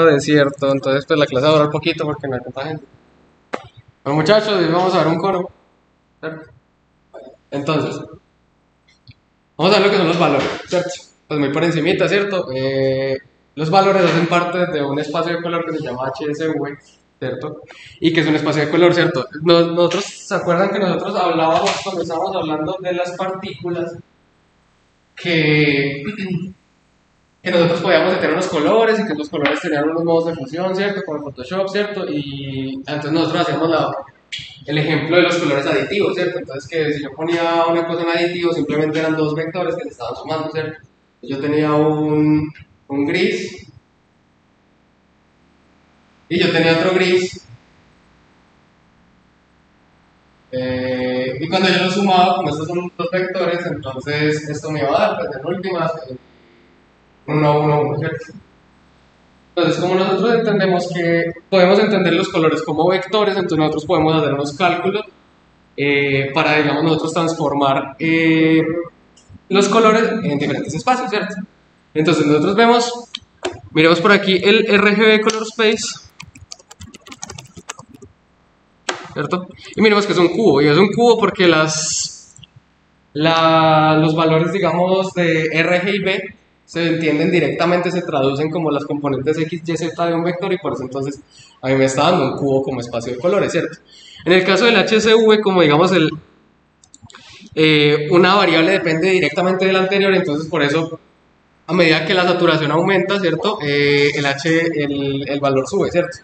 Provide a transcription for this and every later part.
desierto, entonces pues la clase va a durar poquito porque no hay tanta gente. Bueno muchachos, hoy vamos a ver un cono. ¿Cierto? Entonces, vamos a ver lo que son los valores, ¿cierto? Pues muy por encimita, ¿cierto? Los valores hacen parte de un espacio de color que se llama HSV, ¿cierto? Y que es un espacio de color, ¿cierto? Nosotros, ¿se acuerdan que nosotros hablábamos cuando estábamos hablando de las partículas que nosotros podíamos tener unos colores y que los colores tenían unos modos de fusión, ¿cierto? Como en Photoshop, ¿cierto? Y entonces nosotros hacíamos el ejemplo de los colores aditivos, ¿cierto? Entonces que si yo ponía una cosa en aditivo, simplemente eran dos vectores que se estaban sumando, ¿cierto? Yo tenía un gris y yo tenía otro gris. Y cuando yo lo sumaba, como estos son dos vectores, entonces esto me iba a dar, pues en últimas, 1, 1, 1, ¿cierto? Entonces, como nosotros entendemos que podemos entender los colores como vectores, entonces nosotros podemos hacer unos cálculos para, digamos, nosotros transformar los colores en diferentes espacios, ¿cierto? Entonces, nosotros miremos por aquí el RGB Color Space, ¿cierto? Y miremos que es un cubo, y es un cubo porque los valores, digamos, de R, G y B se entienden directamente, se traducen como las componentes X, Y, Z de un vector y por eso entonces a mí me está dando un cubo como espacio de colores, ¿cierto? En el caso del HCV, como digamos una variable depende directamente de la anterior, entonces por eso a medida que la saturación aumenta, ¿cierto? El valor sube, ¿cierto?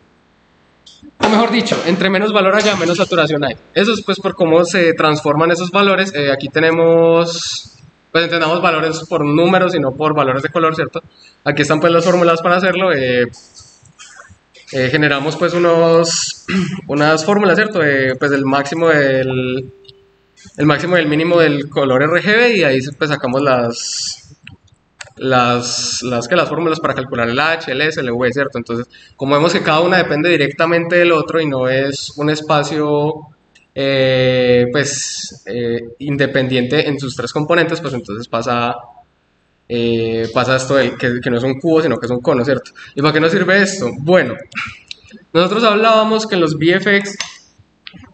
O mejor dicho, entre menos valor haya, menos saturación hay. Eso es pues por cómo se transforman esos valores. Aquí tenemos, pues entendamos valores por números y no por valores de color, ¿cierto? Aquí están pues las fórmulas para hacerlo. Generamos pues unas fórmulas, ¿cierto? Pues el máximo del mínimo del color RGB y ahí pues sacamos las fórmulas para calcular el H, el S, el V, ¿cierto? Entonces, como vemos que cada una depende directamente del otro y no es un espacio independiente en sus tres componentes, pues entonces pasa esto que no es un cubo, sino que es un cono, ¿cierto? ¿Y para qué nos sirve esto? Bueno, nosotros hablábamos que en los VFX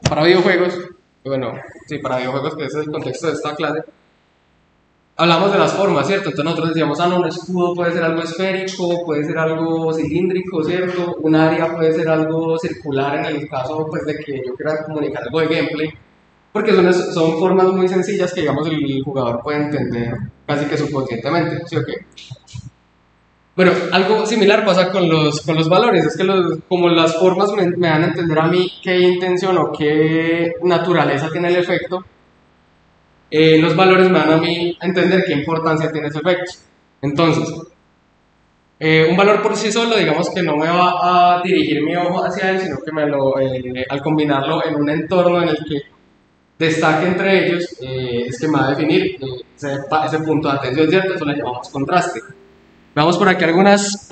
para videojuegos, bueno, sí, para videojuegos, que ese es el contexto de esta clase, hablamos de las formas, ¿cierto? Entonces nosotros decíamos, no, un escudo puede ser algo esférico, puede ser algo cilíndrico, ¿cierto? Un área puede ser algo circular en el caso pues, de que yo quiera comunicar algo de gameplay, porque son formas muy sencillas que, digamos, el jugador puede entender casi que subconscientemente, ¿sí o qué? Bueno, algo similar pasa con los valores, es que como las formas me dan a entender a mí qué intención o qué naturaleza tiene el efecto, los valores me dan a mí a entender qué importancia tiene ese efecto. Entonces, un valor por sí solo, digamos que no me va a dirigir mi ojo hacia él, sino que al combinarlo en un entorno en el que destaque entre ellos, es que me va a definir ese punto de atención, ¿cierto? Eso le llamamos contraste. Veamos por aquí algunas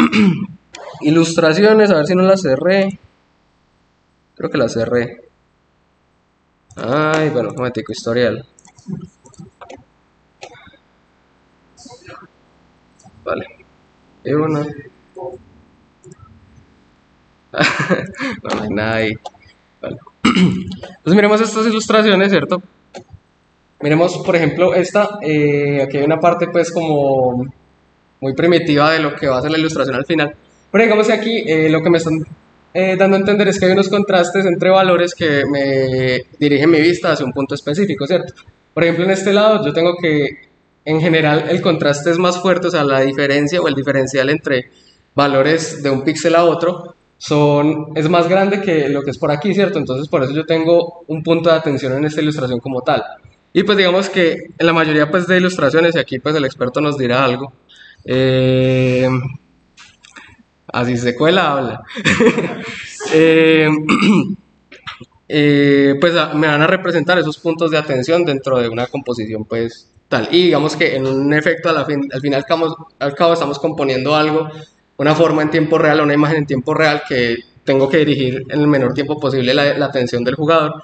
ilustraciones, a ver si no las cerré. Creo que las cerré. Ay, bueno, un momentico, historial. Vale. Y uno. No hay nada ahí. Vale. Entonces miremos estas ilustraciones, ¿cierto? Miremos, por ejemplo, esta. Aquí hay una parte pues como muy primitiva de lo que va a ser la ilustración al final. Pero digamos que aquí lo que me están dando a entender es que hay unos contrastes entre valores que me dirigen mi vista hacia un punto específico, ¿cierto? Por ejemplo, en este lado yo tengo que, en general, el contraste es más fuerte, o sea, la diferencia o el diferencial entre valores de un píxel a otro es más grande que lo que es por aquí, ¿cierto? Entonces, por eso yo tengo un punto de atención en esta ilustración como tal. Y pues digamos que en la mayoría pues, de ilustraciones, y aquí pues el experto nos dirá algo, así se cuela, habla. Pues me van a representar esos puntos de atención dentro de una composición pues tal. Y digamos que en un efecto al fin y al cabo estamos componiendo algo, una forma en tiempo real, una imagen en tiempo real que tengo que dirigir en el menor tiempo posible la atención del jugador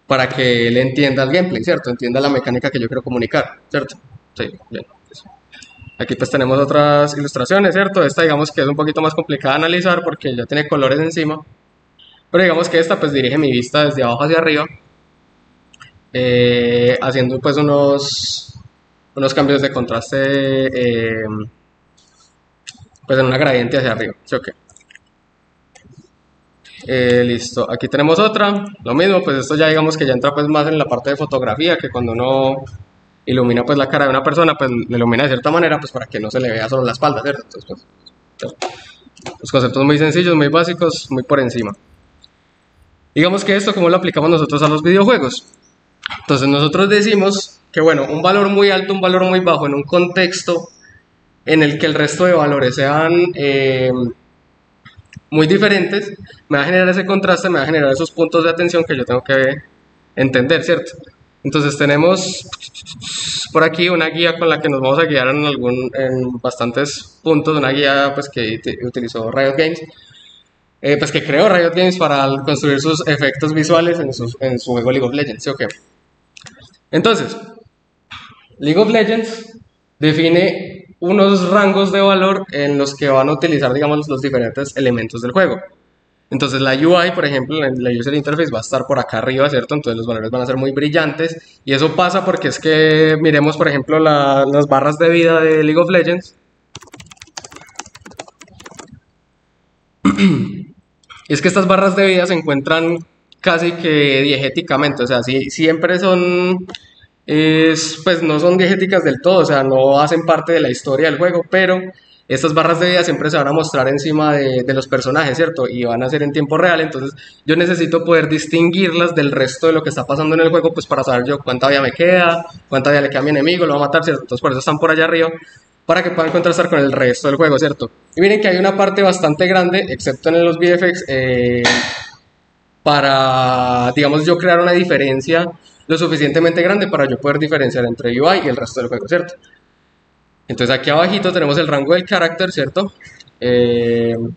para que él entienda el gameplay, ¿cierto? Entienda la mecánica que yo quiero comunicar, ¿cierto? Sí, bien. Aquí pues tenemos otras ilustraciones, ¿cierto? Esta digamos que es un poquito más complicada de analizar porque ya tiene colores encima. Pero digamos que esta pues dirige mi vista desde abajo hacia arriba. Haciendo pues unos cambios de contraste pues en una gradiente hacia arriba, ¿sí o qué? Listo, aquí tenemos otra, lo mismo, pues esto ya digamos que ya entra pues más en la parte de fotografía, que cuando uno ilumina pues la cara de una persona, pues le ilumina de cierta manera, pues para que no se le vea solo la espalda, ¿cierto? Entonces, pues, los conceptos muy sencillos, muy básicos, muy por encima. Digamos que esto, ¿cómo lo aplicamos nosotros a los videojuegos? Entonces nosotros decimos que bueno, un valor muy alto, un valor muy bajo en un contexto en el que el resto de valores sean muy diferentes, me va a generar ese contraste, me va a generar esos puntos de atención que yo tengo que entender, ¿cierto? Entonces tenemos por aquí una guía con la que nos vamos a guiar en bastantes puntos, una guía pues que utilizó Riot Games, pues que creó Riot Games para construir sus efectos visuales en su juego League of Legends, ¿sí o qué? Entonces, League of Legends define unos rangos de valor en los que van a utilizar, digamos, los diferentes elementos del juego. Entonces la UI, por ejemplo, la User Interface va a estar por acá arriba, ¿cierto? Entonces los valores van a ser muy brillantes y eso pasa porque es que miremos, por ejemplo, las barras de vida de League of Legends. Y es que estas barras de vida se encuentran casi que diegéticamente, o sea, siempre son pues no son diegéticas del todo, o sea, no hacen parte de la historia del juego, pero estas barras de vida siempre se van a mostrar encima de los personajes, ¿cierto? Y van a ser en tiempo real, entonces yo necesito poder distinguirlas del resto de lo que está pasando en el juego, pues para saber yo cuánta vida me queda, cuánta vida le queda a mi enemigo, lo va a matar, ¿cierto? Entonces por eso están por allá arriba, para que puedan contrastar con el resto del juego, ¿cierto? Y miren que hay una parte bastante grande, excepto en los VFX, para, digamos, yo crear una diferencia lo suficientemente grande para yo poder diferenciar entre UI y el resto del juego, ¿cierto? Entonces aquí abajito tenemos el rango del carácter, ¿cierto? El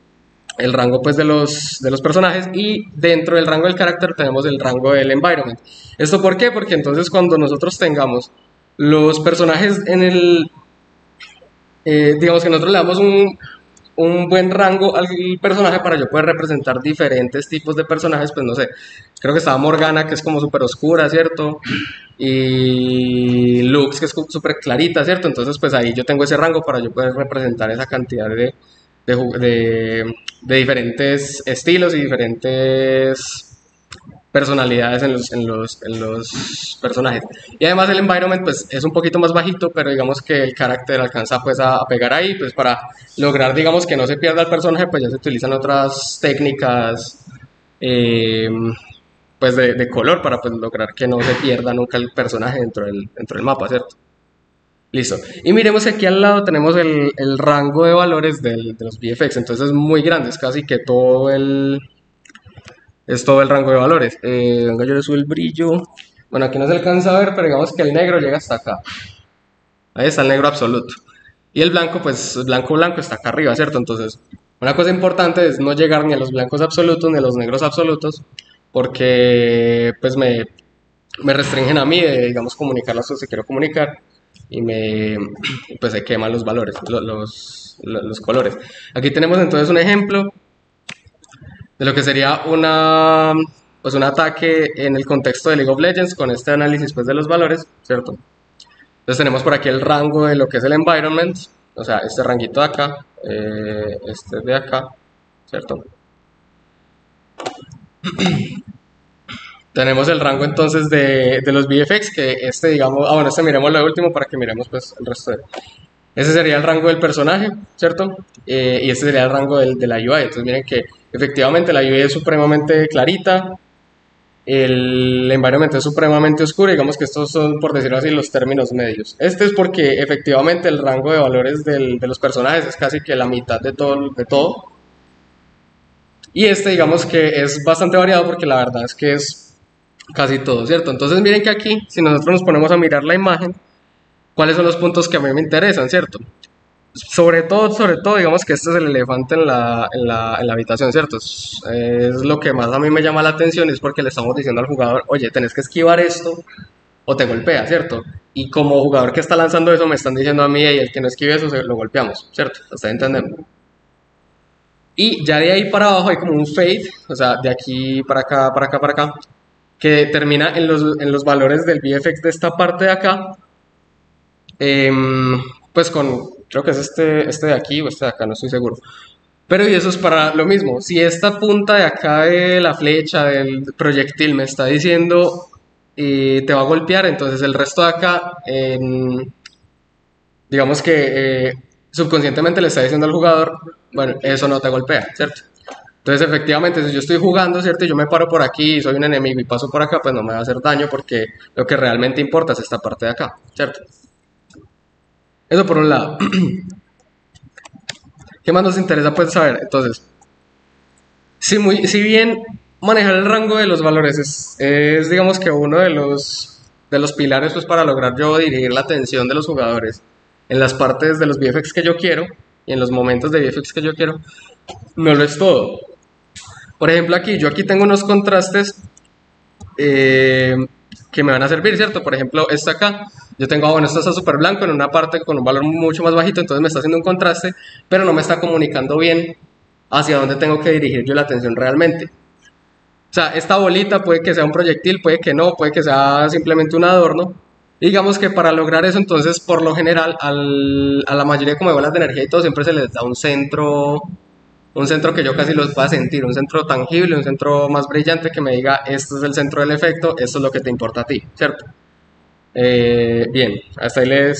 rango pues de los personajes y dentro del rango del carácter tenemos el rango del environment. ¿Esto por qué? Porque entonces cuando nosotros tengamos los personajes en el... digamos que nosotros le damos un buen rango al personaje para yo poder representar diferentes tipos de personajes, pues no sé, creo que estaba Morgana, que es como súper oscura, ¿cierto? Y Lux, que es súper clarita, ¿cierto? Entonces pues ahí yo tengo ese rango para yo poder representar esa cantidad de diferentes estilos y diferentes personalidades en los personajes. Y además el environment pues es un poquito más bajito, pero digamos que el carácter alcanza pues a pegar ahí, pues para lograr digamos que no se pierda el personaje, pues ya se utilizan otras técnicas pues de color para pues lograr que no se pierda nunca el personaje dentro del mapa, ¿cierto? Listo. Y miremos que aquí al lado tenemos el rango de valores de los VFX, entonces es muy grande, es casi que todo es todo el rango de valores. Venga, yo le subo el brillo. Bueno, aquí no se alcanza a ver, pero digamos que el negro llega hasta acá. Ahí está el negro absoluto. Y el blanco, pues blanco está acá arriba, ¿cierto? Entonces, una cosa importante es no llegar ni a los blancos absolutos ni a los negros absolutos, porque pues me restringen a mí de, digamos, comunicar las cosas que quiero comunicar y pues se queman los valores, los colores. Aquí tenemos entonces un ejemplo de lo que sería pues un ataque en el contexto de League of Legends con este análisis pues, de los valores, ¿cierto? Entonces tenemos por aquí el rango de lo que es el environment, o sea, este ranguito de acá, este de acá, ¿cierto? Tenemos el rango entonces de los VFX, que este digamos, bueno, este miremos lo último para que miremos pues el resto de... Ese sería el rango del personaje, ¿cierto? Y este sería el rango de la UI. Entonces miren que efectivamente la UI es supremamente clarita, el environment es supremamente oscuro, digamos que estos son, por decirlo así, los términos medios. Este es porque efectivamente el rango de valores de los personajes es casi que la mitad de todo. Y este digamos que es bastante variado porque la verdad es que es casi todo, ¿cierto? Entonces miren que aquí, si nosotros nos ponemos a mirar la imagen, ¿cuáles son los puntos que a mí me interesan, cierto? Sobre todo, digamos que este es el elefante en la habitación, ¿cierto? Es lo que más a mí me llama la atención, es porque le estamos diciendo al jugador, oye, tenés que esquivar esto o te golpea, ¿cierto? Y como jugador que está lanzando eso me están diciendo a mí, y el que no esquive eso lo golpeamos, ¿cierto? ¿Está entendiendo? Y ya de ahí para abajo hay como un fade, o sea, de aquí para acá, para acá, para acá, que termina en los valores del VFX de esta parte de acá, pues con, creo que es este de aquí o este de acá, no estoy seguro. Pero y eso es para lo mismo, si esta punta de acá de la flecha, del proyectil me está diciendo te va a golpear, entonces el resto de acá, digamos que subconscientemente le está diciendo al jugador, bueno, eso no te golpea, ¿cierto? Entonces, efectivamente, si yo estoy jugando, ¿cierto? Y yo me paro por aquí y soy un enemigo y paso por acá, pues no me va a hacer daño porque lo que realmente importa es esta parte de acá, ¿cierto? Eso por un lado. ¿Qué más nos interesa pues saber? Entonces, si bien manejar el rango de los valores es digamos que uno de los pilares pues para lograr yo dirigir la atención de los jugadores en las partes de los VFX que yo quiero y en los momentos de VFX que yo quiero, no lo es todo. Por ejemplo, yo aquí tengo unos contrastes que me van a servir, ¿cierto? Por ejemplo, esto acá, yo tengo, bueno, esto está súper blanco en una parte con un valor mucho más bajito, entonces me está haciendo un contraste, pero no me está comunicando bien hacia dónde tengo que dirigir yo la atención realmente. O sea, esta bolita puede que sea un proyectil, puede que no, puede que sea simplemente un adorno. Y digamos que para lograr eso, entonces, por lo general, a la mayoría como de bolas de energía y todo, siempre se les da un centro que yo casi los pueda sentir, un centro tangible, un centro más brillante que me diga, este es el centro del efecto, esto es lo que te importa a ti, ¿cierto? Bien, hasta ahí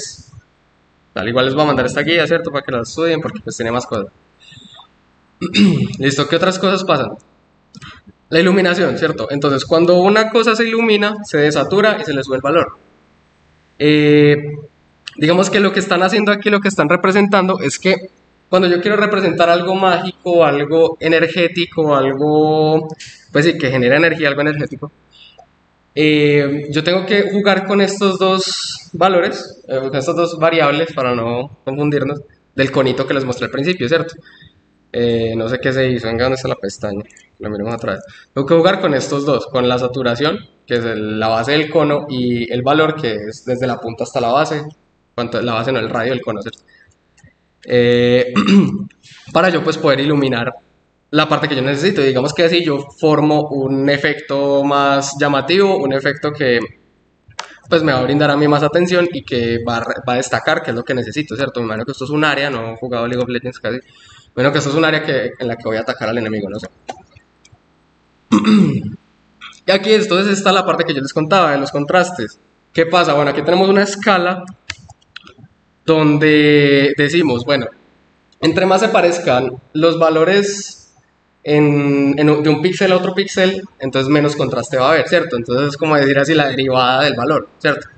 tal igual les voy a mandar esta guía, ¿cierto? Para que la estudien, porque pues tiene más cosas. Listo, ¿qué otras cosas pasan? La iluminación, ¿cierto? Entonces, cuando una cosa se ilumina, se desatura y se le sube el valor. Digamos que lo que están haciendo aquí, lo que están representando, es que cuando yo quiero representar algo mágico, algo energético, algo, pues sí, que genera energía, algo energético, yo tengo que jugar con estos dos valores, con estas dos variables, para no confundirnos, del conito que les mostré al principio, ¿cierto? No sé qué se hizo, venga, ¿dónde está la pestaña? Lo miremos otra vez. Tengo que jugar con estos dos, con la saturación, que es la base del cono, y el valor, que es desde la punta hasta la base, la base no, el radio del cono, ¿cierto? Para yo pues poder iluminar la parte que yo necesito. Digamos que así yo formo un efecto más llamativo, un efecto que pues me va a brindar a mí más atención y que va a destacar, que es lo que necesito, ¿cierto? Me imagino que esto es un área, no he jugado League of Legends casi. Bueno, que esto es un área en la que voy a atacar al enemigo, no sé. Y aquí entonces está la parte que yo les contaba de los contrastes. ¿Qué pasa? Bueno, aquí tenemos una escala donde decimos, bueno, entre más se parezcan los valores de un píxel a otro píxel, entonces menos contraste va a haber, ¿cierto? Entonces es como decir así la derivada del valor, ¿cierto?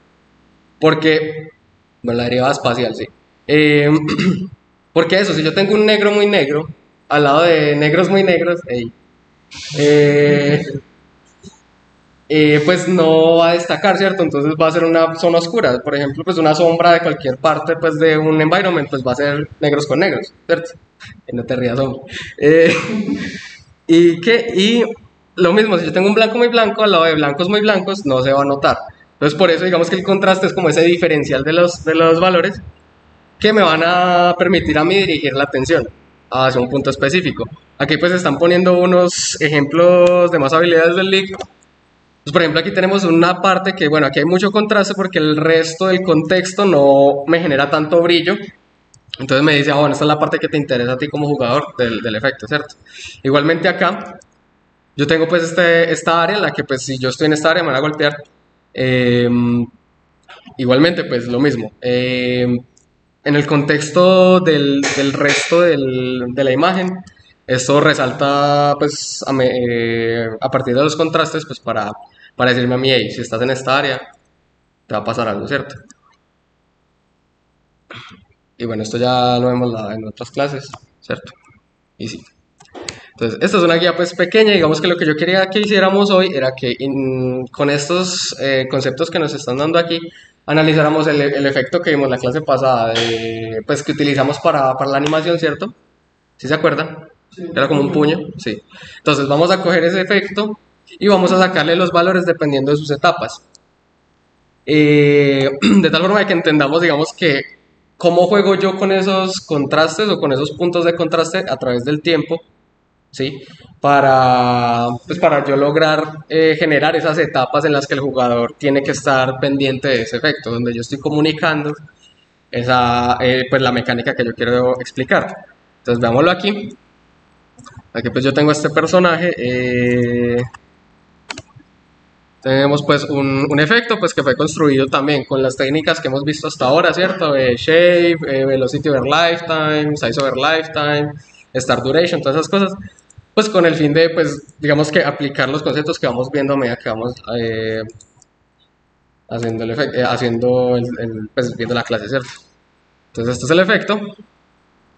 Porque, bueno, la derivada espacial, sí. Porque eso, si yo tengo un negro muy negro, al lado de negros muy negros, pues no va a destacar, ¿cierto? Entonces va a ser una zona oscura. Por ejemplo, pues una sombra de cualquier parte pues, de un environment, pues va a ser negros con negros, ¿cierto? No te rías, hombre. Y lo mismo, si yo tengo un blanco muy blanco, al lado de blancos muy blancos, no se va a notar. Entonces, por eso digamos que el contraste es como ese diferencial de los valores que me van a permitir a mí dirigir la atención hacia un punto específico. Aquí pues están poniendo unos ejemplos de más habilidades del League. Pues, por ejemplo, aquí tenemos una parte que, bueno, aquí hay mucho contraste porque el resto del contexto no me genera tanto brillo. Entonces me dice, bueno, esta es la parte que te interesa a ti como jugador del efecto, ¿cierto? Igualmente acá, yo tengo pues esta área en la que pues si yo estoy en esta área me van a golpear. Igualmente pues lo mismo. En el contexto del resto de la imagen, esto resalta pues a partir de los contrastes pues para decirme a mí, hey, si estás en esta área, te va a pasar algo, ¿cierto? Y bueno, esto ya lo vemos en otras clases, ¿cierto? Y sí. Entonces, esta es una guía pues pequeña, digamos que lo que yo quería que hiciéramos hoy era que con estos conceptos que nos están dando aquí, analizáramos el efecto que vimos en la clase pasada, pues que utilizamos para la animación, ¿cierto? ¿Sí se acuerdan? Sí. Era como un puño, sí. Entonces vamos a coger ese efecto y vamos a sacarle los valores dependiendo de sus etapas. De tal forma de que entendamos, digamos, que cómo juego yo con esos contrastes o con esos puntos de contraste a través del tiempo, ¿sí? Pues para yo lograr generar esas etapas en las que el jugador tiene que estar pendiente de ese efecto, donde yo estoy comunicando pues la mecánica que yo quiero explicar. Entonces veámoslo aquí. Aquí pues yo tengo este personaje. Tenemos pues un efecto pues que fue construido también con las técnicas que hemos visto hasta ahora, ¿cierto? Shape, Velocity over Lifetime, Size over Lifetime, Start Duration, todas esas cosas. Pues con el fin de, pues, digamos que aplicar los conceptos que vamos viendo a medida que vamos haciendo pues, viendo la clase, ¿cierto? Entonces este es el efecto,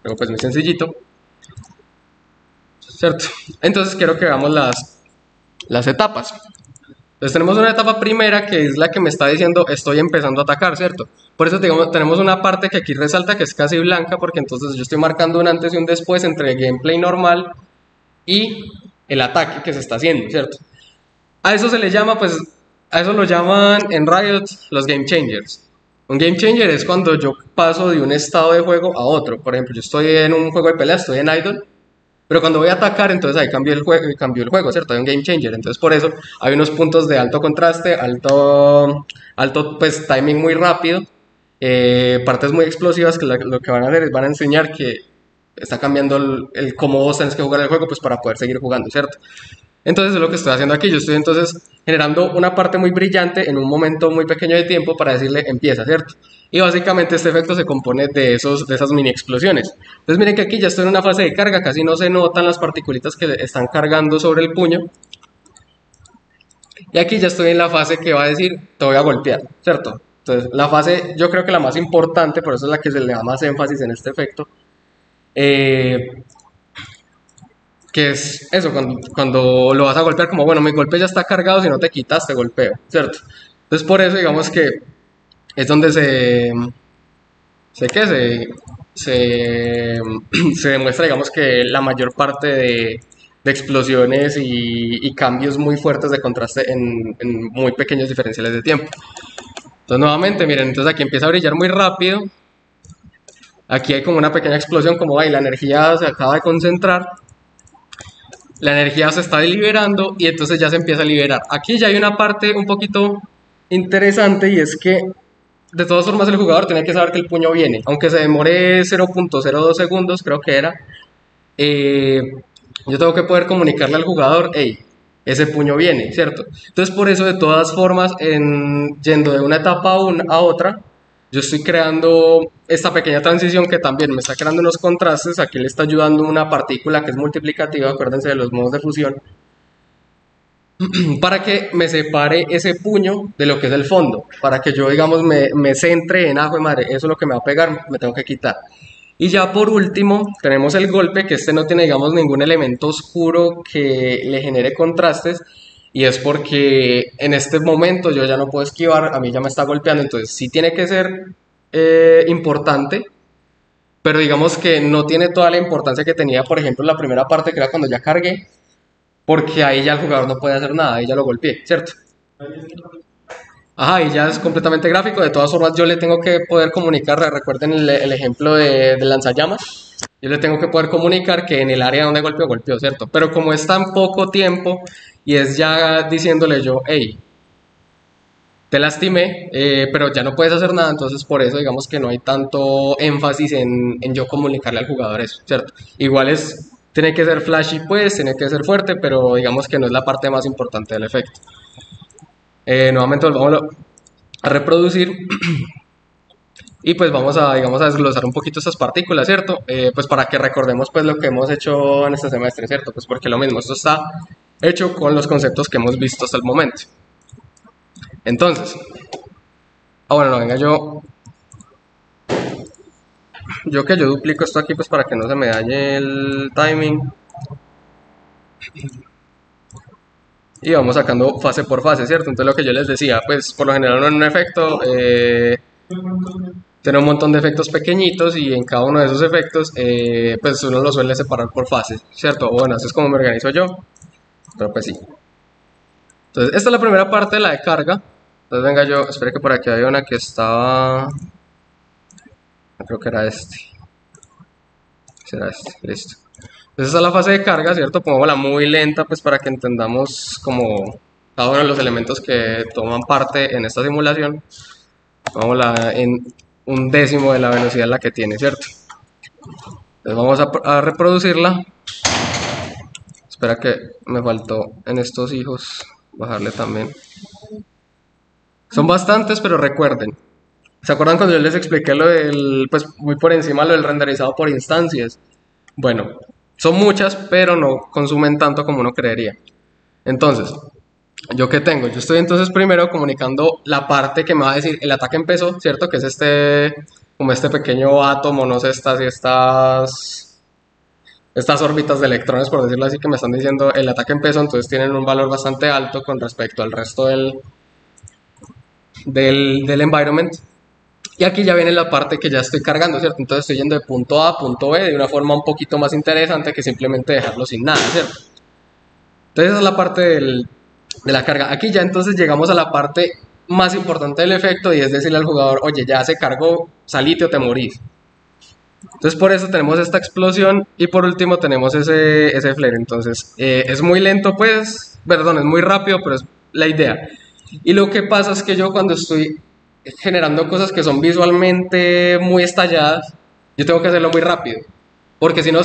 luego pues muy sencillito, ¿cierto? Entonces quiero que veamos las etapas. Entonces tenemos una etapa primera que es la que me está diciendo estoy empezando a atacar, ¿cierto? Por eso digamos, tenemos una parte que aquí resalta que es casi blanca porque entonces yo estoy marcando un antes y un después entre el gameplay normal y el ataque que se está haciendo, ¿cierto? A eso se le llama, pues, a eso lo llaman en Riot los Game Changers. Un Game Changer es cuando yo paso de un estado de juego a otro. Por ejemplo, yo estoy en un juego de pelea, estoy en Idol, pero cuando voy a atacar, entonces ahí cambió el juego, ¿cierto? Hay un Game Changer. Entonces, por eso hay unos puntos de alto contraste, alto pues, timing muy rápido, partes muy explosivas que lo que van a hacer es van a enseñar que está cambiando el cómo vos tenés que jugar el juego pues para poder seguir jugando, ¿cierto? Entonces es lo que estoy haciendo aquí, yo estoy entonces generando una parte muy brillante en un momento muy pequeño de tiempo para decirle empieza, ¿cierto? Y básicamente este efecto se compone de esas mini explosiones. Entonces miren que aquí ya estoy en una fase de carga, casi no se notan las particulitas que están cargando sobre el puño. Y aquí ya estoy en la fase que va a decir te voy a golpear, ¿cierto? Entonces la fase yo creo que la más importante, por eso es la que se le da más énfasis en este efecto, que es eso, cuando lo vas a golpear, como bueno, mi golpe ya está cargado, si no te quitas, te golpeo, ¿cierto? Entonces por eso digamos que es donde se demuestra, digamos que la mayor parte de explosiones y cambios muy fuertes de contraste en muy pequeños diferenciales de tiempo. Entonces nuevamente, miren, entonces aquí empieza a brillar muy rápido. Aquí hay como una pequeña explosión, como ahí la energía se acaba de concentrar. La energía se está liberando y entonces ya se empieza a liberar. Aquí ya hay una parte un poquito interesante y es que de todas formas el jugador tiene que saber que el puño viene. Aunque se demore 0.02 segundos, creo que era. Yo tengo que poder comunicarle al jugador, hey, ese puño viene, ¿cierto? Entonces por eso de todas formas, yendo de una etapa a otra, yo estoy creando esta pequeña transición que también me está creando unos contrastes. Aquí le está ayudando una partícula que es multiplicativa, acuérdense de los modos de fusión, para que me separe ese puño de lo que es el fondo, para que yo, digamos, me centre en, de madre, eso es lo que me va a pegar, me tengo que quitar. Y ya por último, tenemos el golpe, que este no tiene, digamos, ningún elemento oscuro que le genere contrastes, y es porque en este momento yo ya no puedo esquivar, a mí ya me está golpeando, entonces sí tiene que ser importante, pero digamos que no tiene toda la importancia que tenía, por ejemplo, la primera parte, que era cuando ya cargué, porque ahí ya el jugador no puede hacer nada, ahí ya lo golpeé, ¿cierto? Ajá, y ya es completamente gráfico. De todas formas, yo le tengo que poder comunicar, recuerden el ejemplo de lanzallamas, yo le tengo que poder comunicar que en el área donde golpeó, ¿cierto? Pero como es tan poco tiempo y es ya diciéndole yo, hey, te lastimé, pero ya no puedes hacer nada, entonces por eso digamos que no hay tanto énfasis en yo comunicarle al jugador eso, ¿cierto? Igual tiene que ser flashy pues, tiene que ser fuerte, pero digamos que no es la parte más importante del efecto. Nuevamente volvamos a reproducir y pues vamos a, digamos, a desglosar un poquito estas partículas, ¿cierto? Pues para que recordemos pues lo que hemos hecho en este semestre, ¿cierto? Pues porque lo mismo, esto está hecho con los conceptos que hemos visto hasta el momento. Entonces, bueno, no, venga, yo duplico esto aquí pues para que no se me dañe el timing. Y vamos sacando fase por fase, ¿cierto? Entonces lo que yo les decía, pues por lo general uno en un efecto tiene un montón de efectos pequeñitos y en cada uno de esos efectos pues uno lo suele separar por fases, ¿cierto? Bueno, así es como me organizo yo, pero pues sí. Entonces esta es la primera parte, la de carga. Entonces venga yo, espere que por aquí había una que estaba... Creo que era este. Será este, listo. Entonces esa es la fase de carga, ¿cierto? Pongámosla muy lenta pues para que entendamos como cada uno de los elementos que toman parte en esta simulación. Pongámosla en un décimo de la velocidad en la que tiene, ¿cierto? Entonces vamos a reproducirla. Espera que me faltó en estos hijos bajarle también. Son bastantes, pero recuerden. ¿Se acuerdan cuando yo les expliqué lo del, pues muy por encima lo del renderizado por instancias? Bueno, son muchas, pero no consumen tanto como uno creería. Entonces, ¿yo qué tengo? Yo estoy entonces primero comunicando la parte que me va a decir el ataque empezó, ¿cierto? Que es como este pequeño átomo, no sé, estas órbitas de electrones, por decirlo así, que me están diciendo el ataque empezó, entonces tienen un valor bastante alto con respecto al resto del environment. Y aquí ya viene la parte que ya estoy cargando, ¿cierto? Entonces estoy yendo de punto A a punto B de una forma un poquito más interesante que simplemente dejarlo sin nada, ¿cierto? Entonces esa es la parte de la carga. Aquí ya entonces llegamos a la parte más importante del efecto y es decirle al jugador, oye, ya se cargó, salite o te morís. Entonces por eso tenemos esta explosión y por último tenemos ese flare. Entonces es muy lento pues, perdón, es muy rápido, pero es la idea. Y lo que pasa es que yo cuando estoy generando cosas que son visualmente muy estalladas, yo tengo que hacerlo muy rápido. Porque si no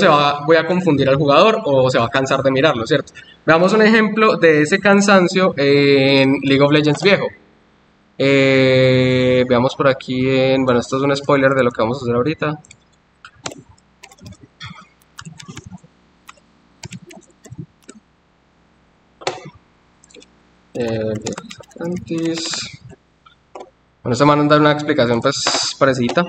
voy a confundir al jugador o se va a cansar de mirarlo, ¿cierto? Veamos un ejemplo de ese cansancio en League of Legends viejo. Veamos por aquí bueno, esto es un spoiler de lo que vamos a hacer ahorita. Antes... Bueno, esta man da una explicación pues parecida.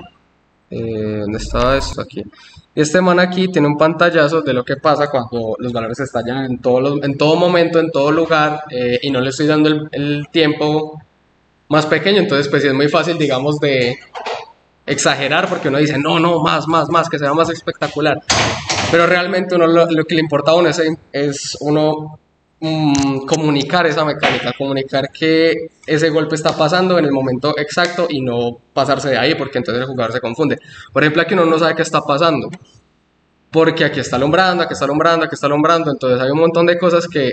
¿Dónde estaba esto? Aquí. Y este man aquí tiene un pantallazo de lo que pasa cuando los valores estallan en todo momento, en todo lugar, y no le estoy dando el tiempo más pequeño, entonces pues sí es muy fácil, digamos, de exagerar, porque uno dice, no, no, más, que sea más espectacular. Pero realmente uno lo que le importa a uno es uno comunicar esa mecánica, comunicar que ese golpe está pasando en el momento exacto y no pasarse de ahí, porque entonces el jugador se confunde. Por ejemplo, aquí uno no sabe qué está pasando, porque aquí está alumbrando, aquí está alumbrando, aquí está alumbrando, entonces hay un montón de cosas que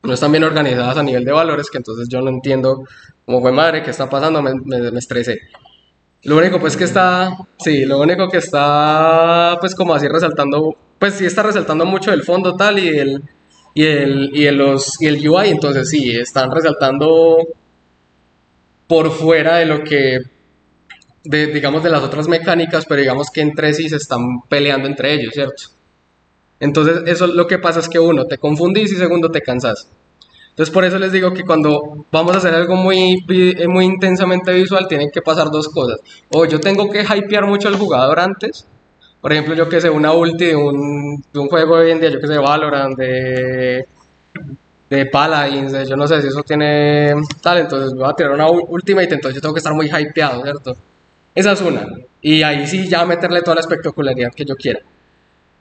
no están bien organizadas a nivel de valores, que entonces yo no entiendo cómo fue madre, qué está pasando, me estresé. Lo único pues que está, sí, lo único que está pues como así resaltando, pues sí está resaltando mucho el fondo tal y el UI, entonces sí, están resaltando por fuera de lo que, digamos de las otras mecánicas, pero digamos que entre sí se están peleando entre ellos, ¿cierto? Entonces eso lo que pasa es que uno, te confundís y segundo, te cansas. Entonces por eso les digo que cuando vamos a hacer algo muy intensamente visual tienen que pasar dos cosas. O yo tengo que hypear mucho al jugador antes. Por ejemplo, yo que sé, una ulti de un juego hoy en día, yo que sé, Valorant, de Paladins, yo no sé si eso tiene tal, entonces voy a tirar una ultimate, entonces yo tengo que estar muy hypeado, ¿cierto? Esa es una. Y ahí sí ya meterle toda la espectacularidad que yo quiera.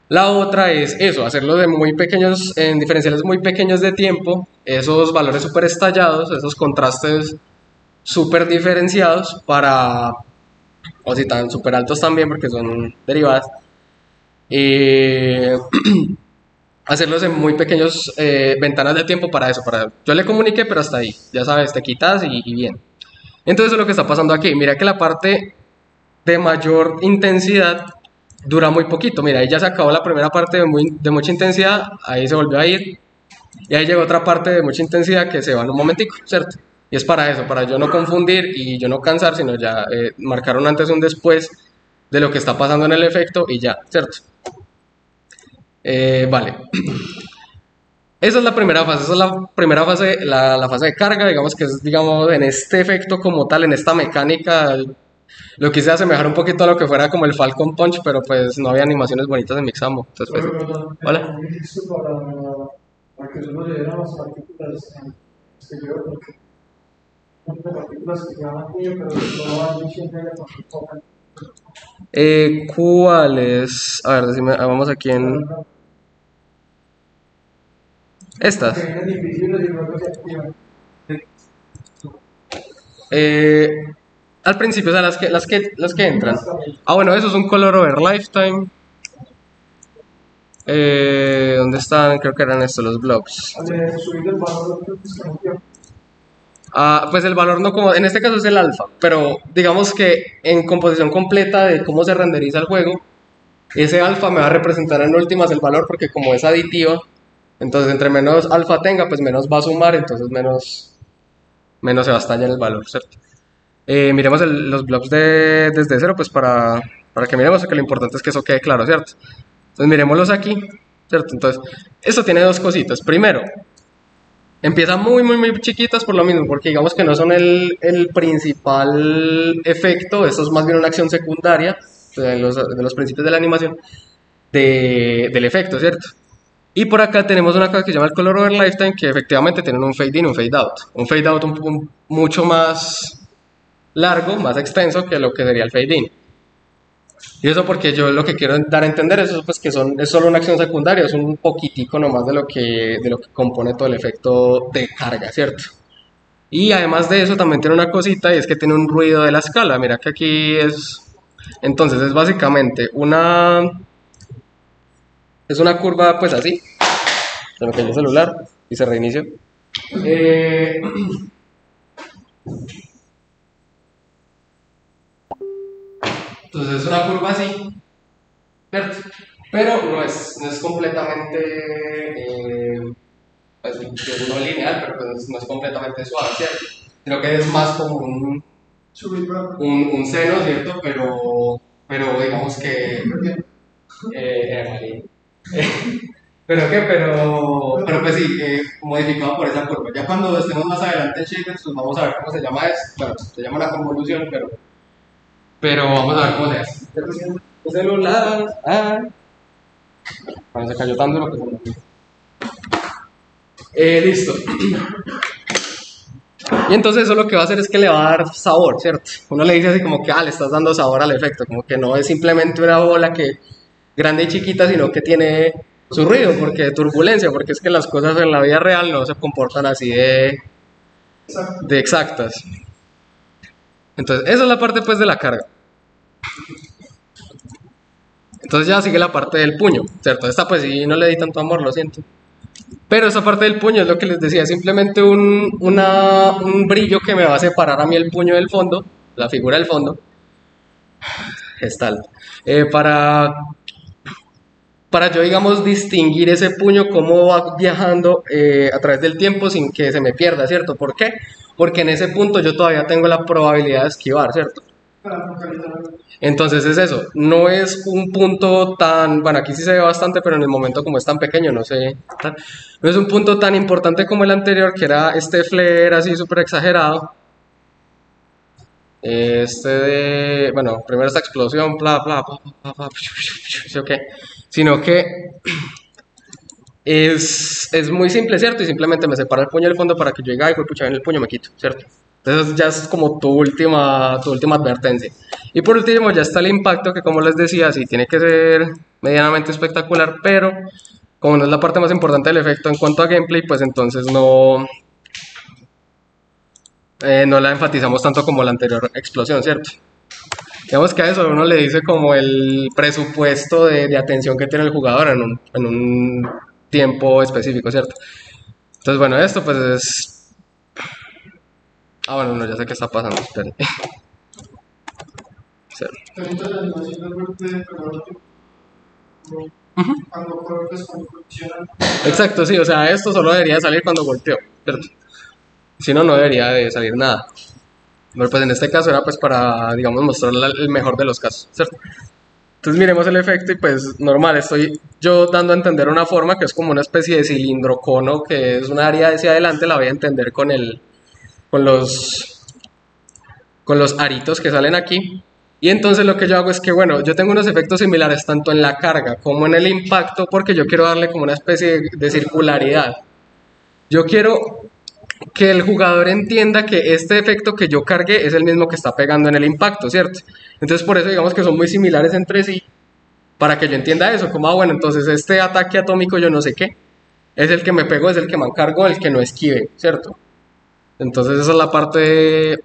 La otra es eso, hacerlo de muy pequeños, en diferenciales muy pequeños de tiempo, esos valores súper estallados, esos contrastes súper diferenciados o si tan súper altos también porque son derivadas, eh, hacerlos en muy pequeños ventanas de tiempo para eso, yo le comuniqué pero hasta ahí, ya sabes, te quitas y bien. Entonces eso es lo que está pasando aquí, mira que la parte de mayor intensidad dura muy poquito. Mira, ahí ya se acabó la primera parte de mucha intensidad, ahí se volvió a ir, y ahí llegó otra parte de mucha intensidad que se va en un momentico, ¿cierto? Y es para eso, para yo no confundir y yo no cansar, sino ya marcar un antes y un después de lo que está pasando en el efecto y ya, ¿cierto? Vale. Esa es la primera fase, esa es la primera fase, la fase de carga, digamos que es, digamos, en este efecto como tal, en esta mecánica, lo quise asemejar un poquito a lo que fuera como el Falcon Punch, pero pues no había animaciones bonitas en Mixamo. Entonces, pues, hola. ¿Cómo hiciste para que solo le dieran las partículas en exterior? Porque hay partículas que se llaman niño, pero no van siempre cuando tocan. ¿Cuáles? A ver, decime, vamos aquí en Que estas. vienen invisibles y luego se activan. Al principio, o sea, las que entran. Ah, bueno, eso es un color over lifetime. ¿Dónde están? Creo que eran estos los blobs. Al subir el valor, creo que se rompió. Ah, pues el valor no como, en este caso es el alfa, pero digamos que en composición completa de cómo se renderiza el juego, ese alfa me va a representar en últimas el valor porque como es aditiva, entonces entre menos alfa tenga, pues menos va a sumar, entonces menos se va a estallar el valor, ¿cierto? Miremos los blobs desde cero, pues para que miremos que lo importante es que eso quede claro, ¿cierto? Entonces miremoslos aquí, ¿cierto? Entonces, esto tiene dos cositas. Primero, empieza muy chiquitas por lo mismo, porque digamos que no son el principal efecto, esto es más bien una acción secundaria de los principios de la animación del efecto, ¿cierto? Y por acá tenemos una cosa que se llama el color over lifetime, que efectivamente tienen un fade in y un fade out. Un fade out mucho más largo, más extenso que lo que sería el fade in. Y eso porque yo lo que quiero dar a entender es pues que es solo una acción secundaria, es un poquitico nomás de lo que compone todo el efecto de carga, ¿cierto? Y además de eso también tiene una cosita y es que tiene un ruido de la escala. Mira que aquí entonces es básicamente es una curva pues así, se me cayó el celular y se reinició. Entonces es una curva así, ¿cierto? Pero no es completamente, pues, no lineal, pero pues no es completamente suave, ¿cierto? Sino que es más como un seno, ¿cierto? Pero digamos que... pero pues sí, modificado por esa curva. Ya cuando estemos más adelante en Shaders, pues vamos a ver cómo se llama eso. Bueno, se llama la convolución, pero vamos a ver cómo se hace. El celular. Bueno, se cayó tanto lo que se me listo. Y entonces eso lo que va a hacer es que le va a dar sabor, ¿cierto? Uno le dice así como que, le estás dando sabor al efecto, como que no es simplemente una bola que grande y chiquita, sino que tiene su ruido, porque turbulencia, porque es que las cosas en la vida real no se comportan así de exactas. Entonces, esa es la parte pues de la carga. Entonces ya sigue la parte del puño, ¿cierto? Esta pues sí no le di tanto amor, lo siento. Pero esa parte del puño es lo que les decía, simplemente un brillo que me va a separar a mí el puño del fondo, la figura del fondo. Está alto. Para yo, digamos, distinguir ese puño, cómo va viajando a través del tiempo sin que se me pierda, ¿cierto? ¿Por qué? Porque en ese punto yo todavía tengo la probabilidad de esquivar, ¿cierto? Entonces es eso, no es un punto tan, bueno, aquí sí se ve bastante, pero en el momento como es tan pequeño, no sé, no es un punto tan importante como el anterior, que era este flare así súper exagerado. Bueno, primero esta explosión, ¿sí, sino que es muy simple, ¿cierto? Y simplemente me separa el puño del fondo para que yo llegue y pucha, en el puño me quito, ¿cierto? Entonces ya es como tu última advertencia. Y por último ya está el impacto, que como les decía, sí tiene que ser medianamente espectacular, pero como no es la parte más importante del efecto en cuanto a gameplay, pues entonces no la enfatizamos tanto como la anterior explosión, ¿cierto? Digamos que a eso uno le dice como el presupuesto de atención que tiene el jugador en un tiempo específico, ¿cierto? Entonces, bueno, esto pues es... bueno, no, ya sé qué está pasando, esperen. Exacto, sí, o sea, esto solo debería salir cuando golpeó, ¿cierto? Si no, no debería de salir nada. Pero pues en este caso era pues para, digamos, mostrar el mejor de los casos, ¿cierto? Entonces miremos el efecto y pues normal, estoy yo dando a entender una forma que es como una especie de cilindro cono, que es un área hacia adelante, la voy a entender con los aritos que salen aquí. Y entonces lo que yo hago es que, bueno, yo tengo unos efectos similares tanto en la carga como en el impacto, porque yo quiero darle como una especie de circularidad. Yo quiero que el jugador entienda que este efecto que yo cargué es el mismo que está pegando en el impacto, ¿cierto? Entonces por eso digamos que son muy similares entre sí, para que yo entienda eso, como, bueno, entonces este ataque atómico yo no sé qué, es el que me pegó, es el que me encargó, el que no esquive, ¿cierto? Entonces esa es la parte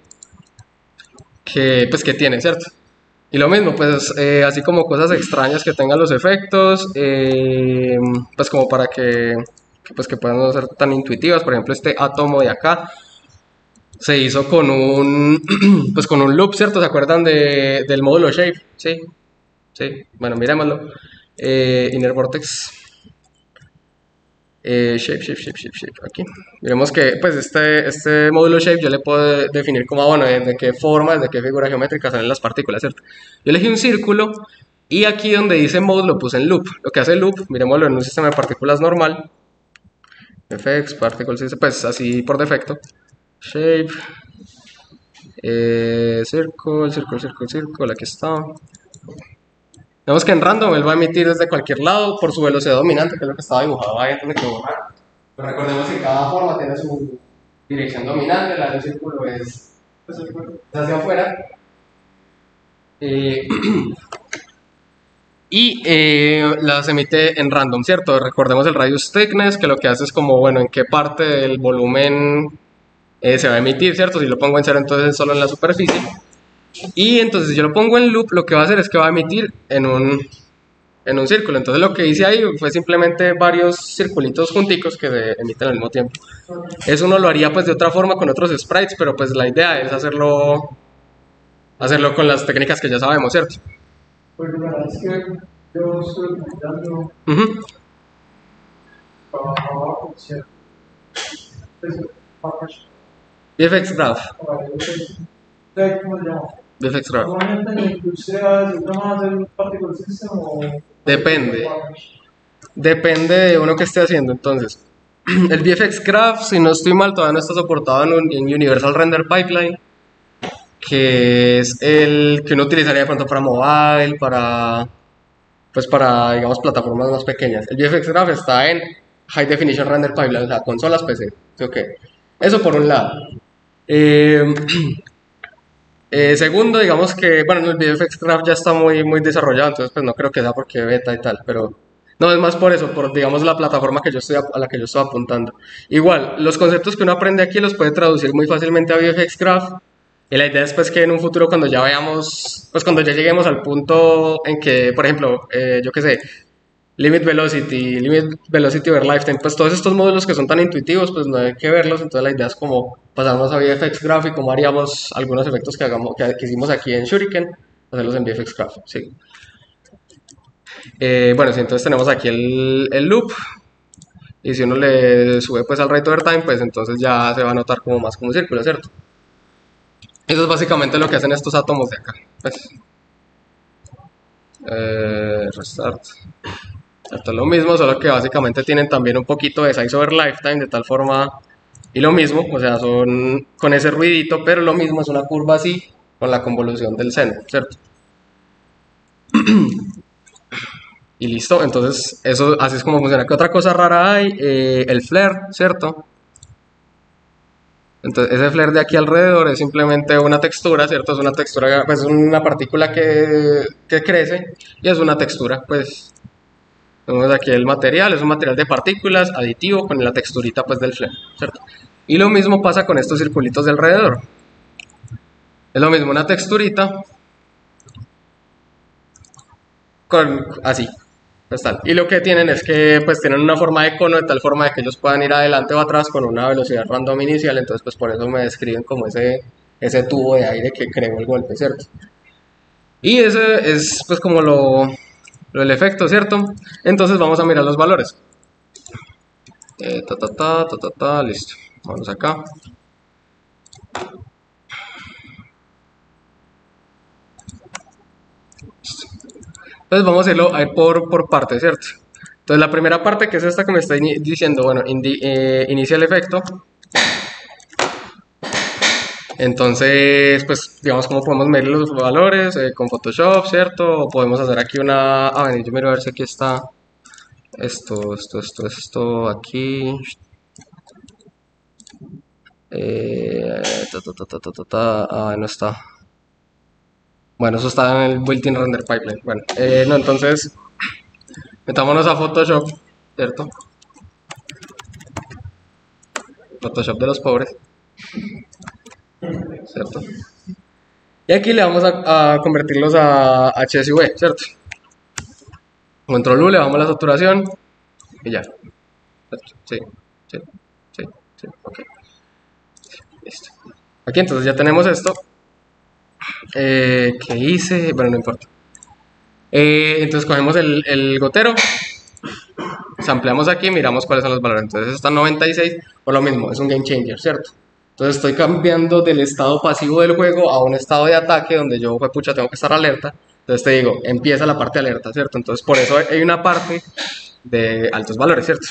pues, que tiene, ¿cierto? Y lo mismo, pues así como cosas extrañas que tengan los efectos, pues como para pues, que puedan no ser tan intuitivas. Por ejemplo, este átomo de acá se hizo con un, pues con un loop, ¿cierto? ¿Se acuerdan del módulo Shape? Sí, sí, bueno, miremoslo. Inner Vortex. Shape, aquí. Miremos que pues este módulo Shape yo le puedo definir como, bueno, de qué forma, de qué figura geométrica salen las partículas, ¿cierto? Yo elegí un círculo y aquí donde dice mode lo puse en loop. Lo que hace loop, miremoslo en un sistema de partículas normal. FX, particles, pues así por defecto. Shape. Circle, aquí está. Vemos que en random él va a emitir desde cualquier lado por su velocidad dominante, que es lo que estaba dibujado ahí antes de que borrar. Pero recordemos que cada forma tiene su dirección dominante, la del círculo es hacia afuera. Las emite en random, ¿cierto? Recordemos el radius thickness, que lo que hace es como, bueno, en qué parte del volumen se va a emitir, ¿cierto? Si lo pongo en cero, entonces solo en la superficie. Y entonces si yo lo pongo en loop, lo que va a hacer es que va a emitir en un círculo. Entonces lo que hice ahí fue simplemente varios circulitos junticos que se emiten al mismo tiempo. Eso uno lo haría pues de otra forma con otros sprites, pero pues la idea es hacerlo con las técnicas que ya sabemos, ¿cierto? Pues la verdad es que yo estoy utilizando para abajo, ¿cierto? VFX Graph. ¿Cómo se llama? VFX Graph. Normalmente en la industria se llama hacer particle system o... Depende de uno que esté haciendo. Entonces, el VFX Graph, si no estoy mal, todavía no está soportado en Universal Render Pipeline, que es el que uno utilizaría de pronto para mobile, pues para, digamos, plataformas más pequeñas. El VFX Graph está en High Definition Render Pipeline, o sea, consolas PC. Okay. Eso por un lado. Segundo, digamos que, bueno, el VFX Graph ya está muy desarrollado, entonces pues no creo que sea porque beta y tal, pero no, es más por eso, por digamos la plataforma a la que yo estoy apuntando. Igual, los conceptos que uno aprende aquí los puede traducir muy fácilmente a VFX Graph, y la idea es pues que en un futuro cuando ya veamos, pues cuando ya lleguemos al punto en que, por ejemplo, yo qué sé, Limit Velocity over Lifetime, pues todos estos módulos que son tan intuitivos, pues no hay que verlos, entonces la idea es como pasarnos a VFX Graph y como haríamos algunos efectos que hicimos aquí en Shuriken, hacerlos en VFX Graph, sí. Bueno, sí, entonces tenemos aquí el loop, y si uno le sube pues al rate over time, pues entonces ya se va a notar como más como un círculo, ¿cierto? Eso es básicamente lo que hacen estos átomos de acá, pues. Restart. Esto es lo mismo, solo que básicamente tienen también un poquito de size over lifetime, de tal forma, y lo mismo, o sea, son con ese ruidito, pero lo mismo es una curva así, con la convolución del seno, ¿cierto? Y listo, entonces eso así es como funciona. ¿Qué otra cosa rara hay? El flare, ¿cierto? Entonces ese flare de aquí alrededor es simplemente una textura, ¿cierto? Es una textura, pues es una partícula que crece y es una textura, pues. Tenemos aquí el material, es un material de partículas aditivo con la texturita pues del flare, ¿cierto? Y lo mismo pasa con estos circulitos de alrededor. Es lo mismo, una texturita así, pues tal. Y lo que tienen es que pues tienen una forma de cono de tal forma de que ellos puedan ir adelante o atrás con una velocidad random inicial, entonces pues por eso me describen como ese tubo de aire que creó el golpe, ¿cierto? Y ese es pues como el efecto, ¿cierto? Entonces vamos a mirar los valores. Listo. Vamos acá. Entonces vamos a irlo a ir por partes, ¿cierto? Entonces la primera parte, que es esta que me está diciendo, bueno, inicia el efecto. Entonces, pues, digamos, cómo podemos medir los valores con Photoshop, ¿cierto? O podemos hacer aquí una... Ah, bueno, yo miro a ver si aquí está esto, aquí. Ah, no está. Bueno, eso está en el built-in render pipeline. Bueno, no, entonces, metámonos a Photoshop, ¿cierto? Photoshop de los pobres, ¿cierto? Y aquí le vamos a convertirlos a HSV, ¿cierto? Control U, le bajamos la saturación y ya. Sí, sí, sí, sí, ok. Listo. Aquí entonces ya tenemos esto. ¿Qué hice? Bueno, no importa. Entonces cogemos el gotero, sampleamos aquí, miramos cuáles son los valores. Entonces está en 96, por lo mismo, es un game changer, ¿cierto? Entonces estoy cambiando del estado pasivo del juego a un estado de ataque donde yo, pues, pucha, tengo que estar alerta. Entonces te digo, empieza la parte de alerta, ¿cierto? Entonces por eso hay una parte de altos valores, ¿cierto?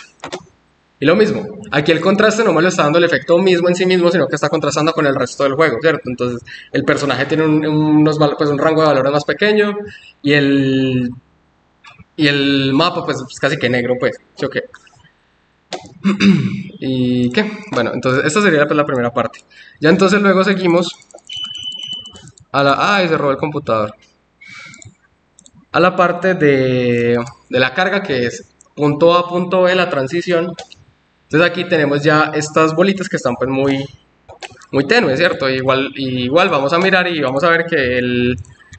Y lo mismo, aquí el contraste no me lo está dando el efecto mismo en sí mismo, sino que está contrastando con el resto del juego, ¿cierto? Entonces el personaje tiene un rango de valores más pequeño y el mapa pues es casi que negro, pues, ¿sí o qué? ¿Y qué? Bueno, entonces esta sería pues la primera parte. Ya entonces luego seguimos a la... ¡Ay, se robó el computador! A la parte de la carga, que es punto A, punto B, la transición. Entonces aquí tenemos ya estas bolitas que están pues muy tenues, ¿cierto? Igual vamos a mirar y vamos a ver que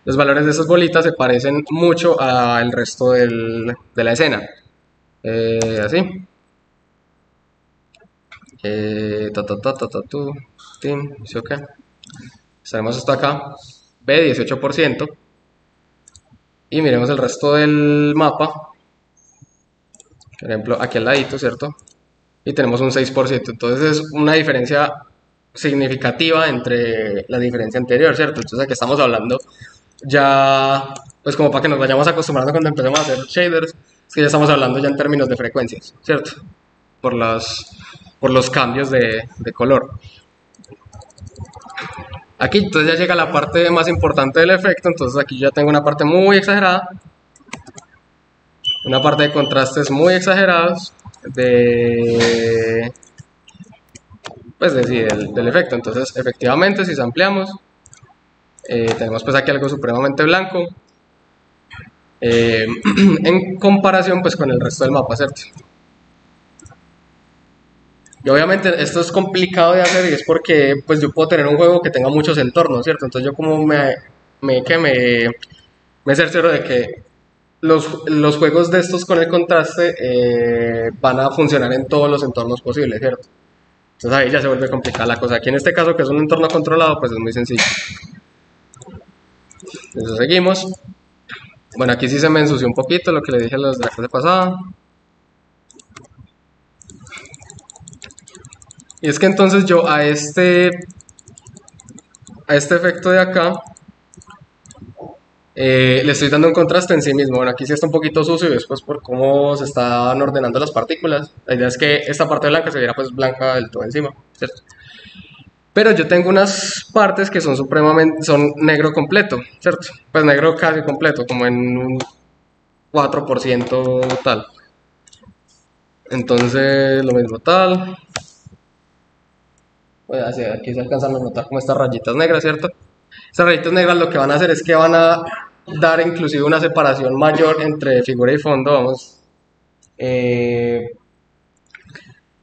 los valores de esas bolitas se parecen mucho al resto de la escena. Así. ¿Sí o qué? Tenemos esto acá, B, 18%. Y miremos el resto del mapa. Por ejemplo, aquí al ladito, ¿cierto? Y tenemos un 6%. Entonces es una diferencia significativa entre la diferencia anterior, ¿cierto? Entonces aquí estamos hablando ya, pues como para que nos vayamos acostumbrando cuando empecemos a hacer shaders, es que ya estamos hablando ya en términos de frecuencias, ¿cierto? Por los cambios de color. Aquí entonces ya llega la parte más importante del efecto, entonces aquí ya tengo una parte muy exagerada, una parte de contrastes muy exagerados del efecto. Entonces efectivamente si ampliamos tenemos pues aquí algo supremamente blanco en comparación pues con el resto del mapa, ¿cierto? Y obviamente esto es complicado de hacer y es porque pues yo puedo tener un juego que tenga muchos entornos, ¿cierto? Entonces yo como me cercioro de que los juegos de estos con el contraste van a funcionar en todos los entornos posibles, ¿cierto? Entonces ahí ya se vuelve complicada la cosa. Aquí en este caso, que es un entorno controlado, pues es muy sencillo. Entonces seguimos. Bueno, aquí sí se me ensució un poquito lo que le dije a los de la clase pasada. Y es que entonces yo a este efecto de acá le estoy dando un contraste en sí mismo. Bueno, aquí sí está un poquito sucio y después por cómo se están ordenando las partículas. La idea es que esta parte blanca se viera pues blanca del todo encima, ¿cierto? Pero yo tengo unas partes que son negro completo, ¿cierto? Pues negro casi completo, como en un 4% tal. Entonces lo mismo tal. Pues aquí se alcanzan a notar como estas rayitas negras, ¿cierto? Estas rayitas negras lo que van a hacer es que van a dar inclusive una separación mayor entre figura y fondo, vamos,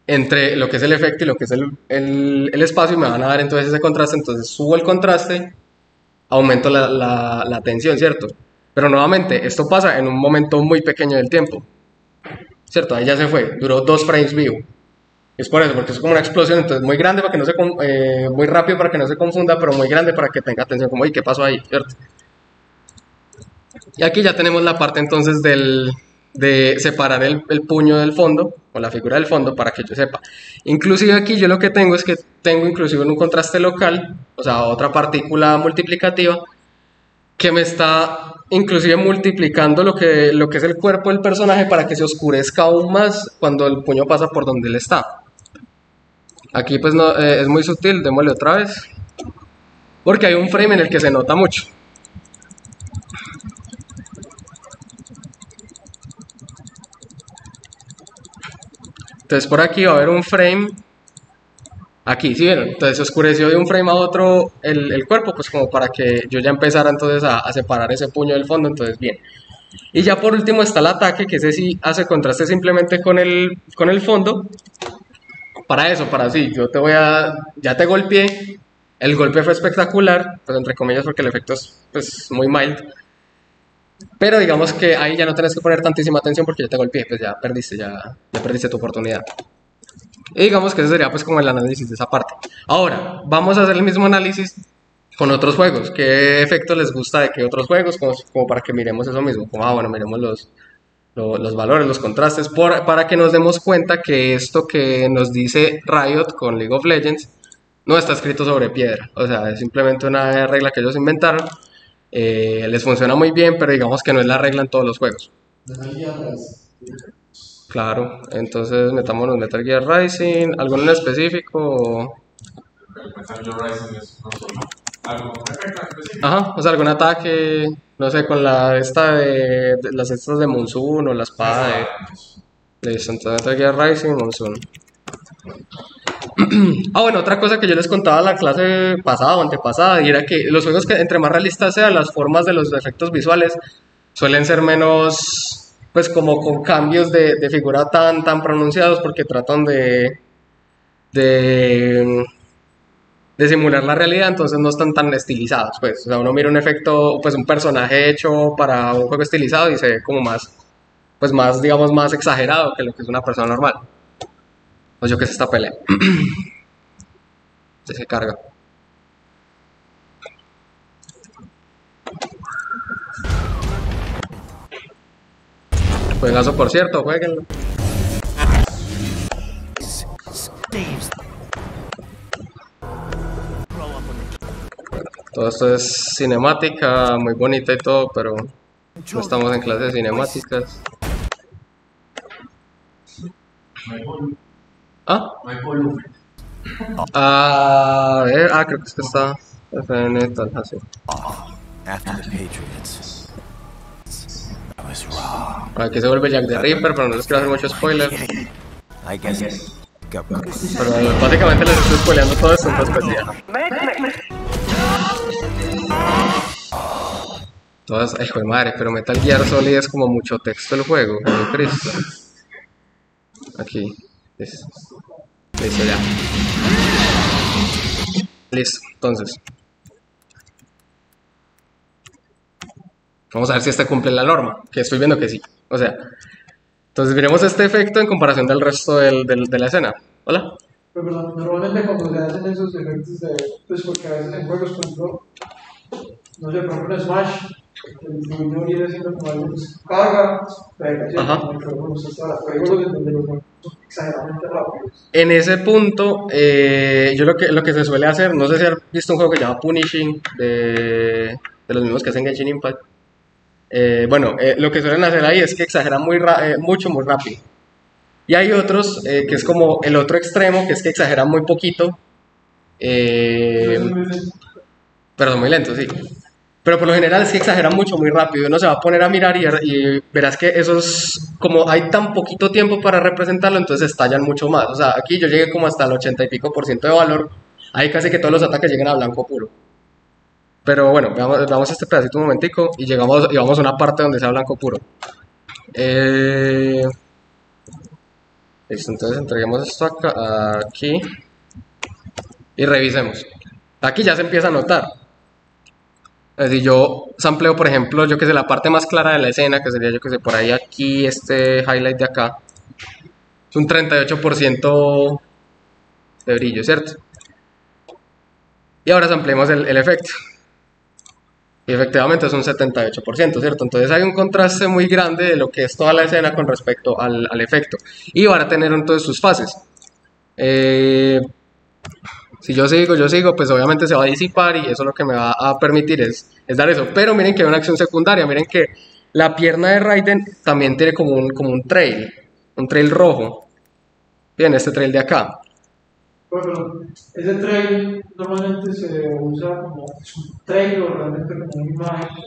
entre lo que es el efecto y lo que es el espacio, y me van a dar entonces ese contraste. Entonces subo el contraste, aumento la tensión, ¿cierto? Pero nuevamente, esto pasa en un momento muy pequeño del tiempo, ¿cierto? Ahí ya se fue, duró 2 frames vivo. Es por eso, porque es como una explosión, entonces muy grande para que no se muy rápido para que no se confunda, pero muy grande para que tenga atención, como, ¿qué pasó ahí? ¿Cierto? Y aquí ya tenemos la parte entonces de separar el puño del fondo, o la figura del fondo, para que yo sepa. Inclusive aquí yo lo que tengo es que tengo inclusive un contraste local, o sea, otra partícula multiplicativa, que me está inclusive multiplicando lo que es el cuerpo del personaje para que se oscurezca aún más cuando el puño pasa por donde él está. Aquí pues no, es muy sutil, démosle otra vez, porque hay un frame en el que se nota mucho. Entonces por aquí va a haber un frame, aquí, ¿sí vieron? Entonces se oscureció de un frame a otro el cuerpo, pues como para que yo ya empezara entonces a separar ese puño del fondo, entonces bien. Y ya por último está el ataque, que ese sí hace contraste simplemente con el fondo. Para eso, para así, yo ya te golpeé, El golpe fue espectacular, pues entre comillas porque el efecto es pues, muy mild. Pero digamos que ahí ya no tenés que poner tantísima atención porque ya te golpeé, pues ya perdiste tu oportunidad. Y digamos que ese sería pues como el análisis de esa parte. Ahora, vamos a hacer el mismo análisis con otros juegos. ¿Qué efecto les gusta de qué otros juegos? Como para que miremos eso mismo. Como, bueno, miremos los valores, los contrastes, para que nos demos cuenta que esto que nos dice Riot con League of Legends no está escrito sobre piedra. O sea, es simplemente una regla que ellos inventaron. Les funciona muy bien, pero digamos que no es la regla en todos los juegos. Claro, entonces metámonos Metal Gear Rising, ¿alguno en específico? Metal Gear Rising es no solo algo con efecto específico. Ajá, o sea, algún ataque, no sé, con la esta de las estas de Monsoon o la espada de... Listo, entonces Metal Gear Rising, Monsoon. Ah, bueno, otra cosa que yo les contaba en la clase pasada o antepasada, y era que los juegos que entre más realistas sean, las formas de los efectos visuales suelen ser menos, pues como con cambios de figura tan pronunciados, porque tratan de, de simular la realidad, entonces no están tan estilizados, pues, o sea, uno mira un efecto, pues un personaje hecho para un juego estilizado y se ve como más, pues más, digamos, más exagerado que lo que es una persona normal. Pues yo que es esta pelea. Se carga. Juegazo, por cierto, jueguenlo. Todo esto es cinemática, muy bonita y todo, pero no estamos en clases de cinemáticas. ¿Ah? No hay volumen. A ver, creo que es que está FN tal, así. After the Patriots. I was wrong. Aquí se vuelve Jack the Ripper, pero no les quiero hacer mucho spoiler. I guess. Pero básicamente les estoy spoileando todo esto, entonces pues ya. Todas, hijo de madre, pero Metal Gear Solid es como mucho texto el juego, Cristo. Aquí, listo. Listo ya. Listo, entonces. Vamos a ver si este cumple la norma, que estoy viendo que sí. O sea, entonces miremos este efecto en comparación del resto de la escena. ¿Hola? Pero normalmente cuando se hacen esos efectos pues porque a veces en juegos, por ejemplo, no sé, por ejemplo en Smash, el diseño viene siendo como algo que se carga, Ajá. hay juegos donde los movimientos son exageradamente rápidos. En ese punto, yo lo que se suele hacer, no sé si has visto un juego que se llama Punishing, de los mismos que hacen Genshin Impact. Lo que suelen hacer ahí es que exageran mucho, muy rápido. Y hay otros, que es como el otro extremo, que es que exageran muy poquito. Pero son muy lentos, sí. Pero por lo general es que exageran mucho, muy rápido. Uno se va a poner a mirar y verás que esos, como hay tan poquito tiempo para representarlo, entonces estallan mucho más. O sea, aquí yo llegué como hasta el 80 y pico % de valor. Ahí casi que todos los ataques llegan a blanco puro. Pero bueno, veamos este pedacito un momentico y vamos a una parte donde sea blanco puro. Listo, entonces entreguemos esto aquí y revisemos. Aquí ya se empieza a notar. Es decir, yo sampleo, por ejemplo, yo que sé, la parte más clara de la escena, que sería yo que sé, por ahí aquí, este highlight de acá, es un 38% de brillo, ¿cierto? Y ahora sampleemos el efecto. Y efectivamente es un 78%, ¿cierto? Entonces hay un contraste muy grande de lo que es toda la escena con respecto al efecto. Y van a tener entonces sus fases. Si yo sigo, pues obviamente se va a disipar y eso lo que me va a permitir es dar eso. Pero miren que hay una acción secundaria, miren que la pierna de Raiden también tiene como un trail rojo. Bien, este trail de acá. Bueno, ese trail normalmente se usa como un trail o realmente como una imagen.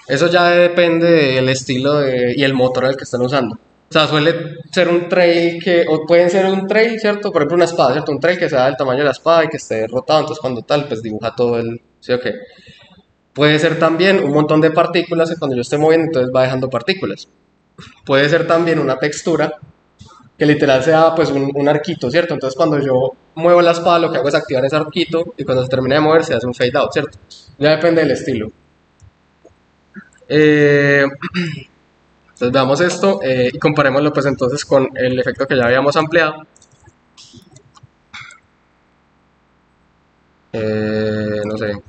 Eso ya depende del estilo y el motor al que estén usando. O sea, suele ser un trail o pueden ser un trail, ¿cierto? Por ejemplo, una espada, ¿cierto? Un trail que sea del tamaño de la espada y que esté rotado, entonces cuando tal, pues dibuja todo ¿sí o qué? Puede ser también un montón de partículas que cuando yo esté moviendo, entonces va dejando partículas. Puede ser también una textura que literal sea pues un arquito, ¿cierto? Entonces cuando yo muevo la espada lo que hago es activar ese arquito y cuando se termina de mover se hace un fade out, ¿cierto? Ya depende del estilo. Entonces veamos esto y comparémoslo pues entonces con el efecto que ya habíamos ampliado. No sé,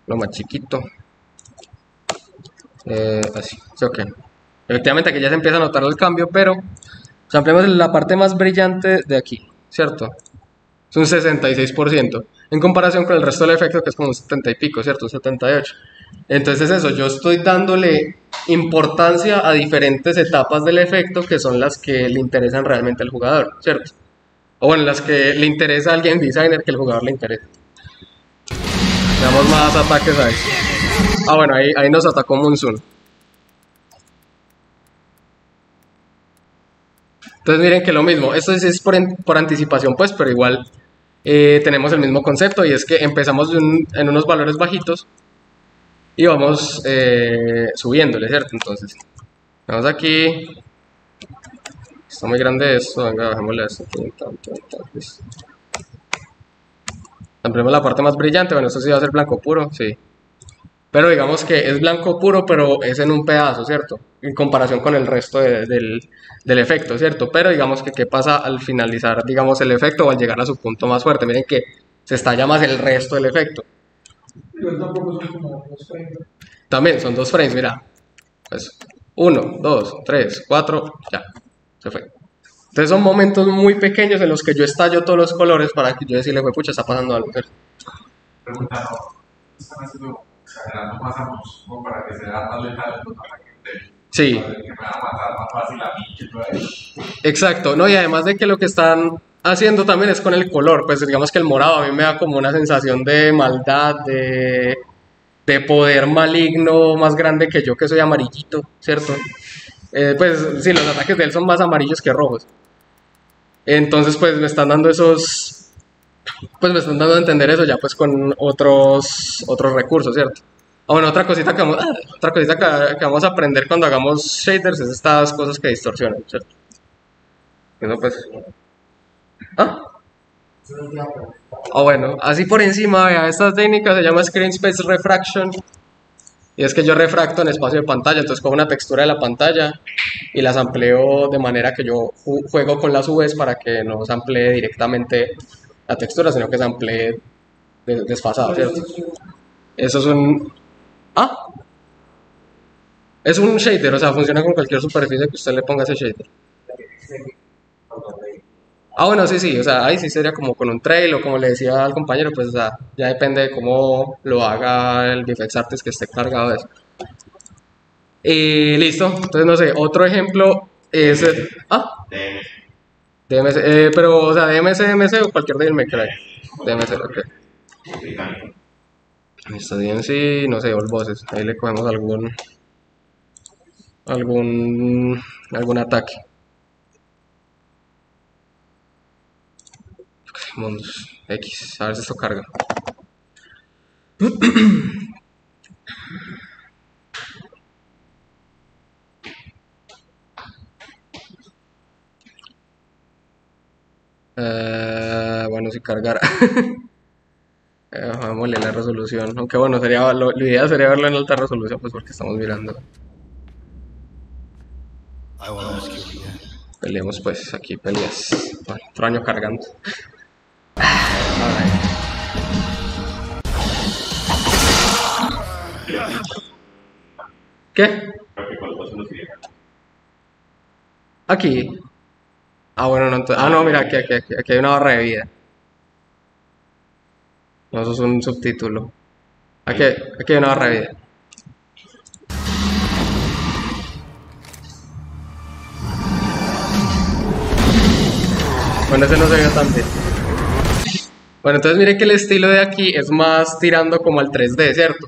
lo más chiquito. Así, sí, ok. Efectivamente aquí ya se empieza a notar el cambio, pero ampliamos la parte más brillante de aquí, ¿cierto? Es un 66%, en comparación con el resto del efecto que es como un 70 y pico, ¿cierto? Un 78. Entonces eso, yo estoy dándole importancia a diferentes etapas del efecto que son las que le interesan realmente al jugador, ¿cierto? O bueno, las que le interesa al game designer que el jugador le interesa. Veamos más ataques ahí. Ah, bueno, ahí nos atacó Monsoon. Entonces miren que lo mismo, esto es por anticipación pues, pero igual tenemos el mismo concepto y es que empezamos en unos valores bajitos y vamos subiéndole, ¿cierto? Entonces, vamos aquí, está muy grande esto, venga, bajémosle esto, ampliemos la parte más brillante, bueno, esto sí va a ser blanco puro, sí. Pero digamos que es blanco puro, pero es en un pedazo, ¿cierto? En comparación con el resto del efecto, ¿cierto? Pero digamos que qué pasa al finalizar, digamos, el efecto o al llegar a su punto más fuerte. Miren que se estalla más el resto del efecto. Pero tampoco son como 2 frames. También son 2 frames, mira. Pues 1, 2, 3, 4, ya. Se fue. Entonces son momentos muy pequeños en los que yo estallo todos los colores para que yo decirle, pues pucha, está pasando algo. Pregunta, ¿no? ¿Están haciendo exagerando más a Monsoon para que sea más letal los ataques de él? Sí. Que me van a matar más fácil a mí que todo eso. Exacto, ¿no? Y además de que lo que están haciendo también es con el color, pues digamos que el morado a mí me da como una sensación de maldad, de poder maligno más grande que yo que soy amarillito, ¿cierto? Pues sí, los ataques de él son más amarillos que rojos. Entonces pues me están dando esos, pues me están dando a entender eso ya pues con otros recursos, ¿cierto? Ah, bueno, otra cosita que vamos a aprender cuando hagamos shaders es estas cosas que distorsionan, ¿cierto? Eso pues... ¿Ah? Bueno, así por encima, vea, esta técnica se llama Screen Space Refraction. Y es que yo refracto en espacio de pantalla, entonces cojo una textura de la pantalla y las amplío de manera que yo juego con las UVs para que no se amplíe directamente la textura, sino que se amplíe desfasado, ¿cierto? Eso es un... ¿Ah? Es un shader, o sea, funciona con cualquier superficie que usted le ponga ese shader. Ah, bueno, sí, o sea, ahí sí sería como con un trail o como le decía al compañero, pues o sea, ya depende de cómo lo haga el VFX Artist que esté cargado de eso. Y listo, entonces no sé, otro ejemplo es el... ¿Ah? DMC, pero o sea, DMC o cualquier DMC ahí. DMC, ok. Listo, DMC, no sé, all bosses, ahí le cogemos algún ataque. Mundos X, a ver si esto carga. Bueno, si cargara. Vamos a la resolución. Aunque bueno, lo ideal sería verlo en alta resolución, pues porque estamos mirando. Peleemos pues, aquí peleas. Bueno, otro año cargando. ¿Qué? Aquí. Ah, bueno, no, entonces... Ah, no, mira, aquí hay una barra de vida. No, eso es un subtítulo. Aquí hay una barra de vida. Bueno, ese no se ve tan bien. Bueno, entonces mire que el estilo de aquí es más tirando como al 3D, ¿cierto?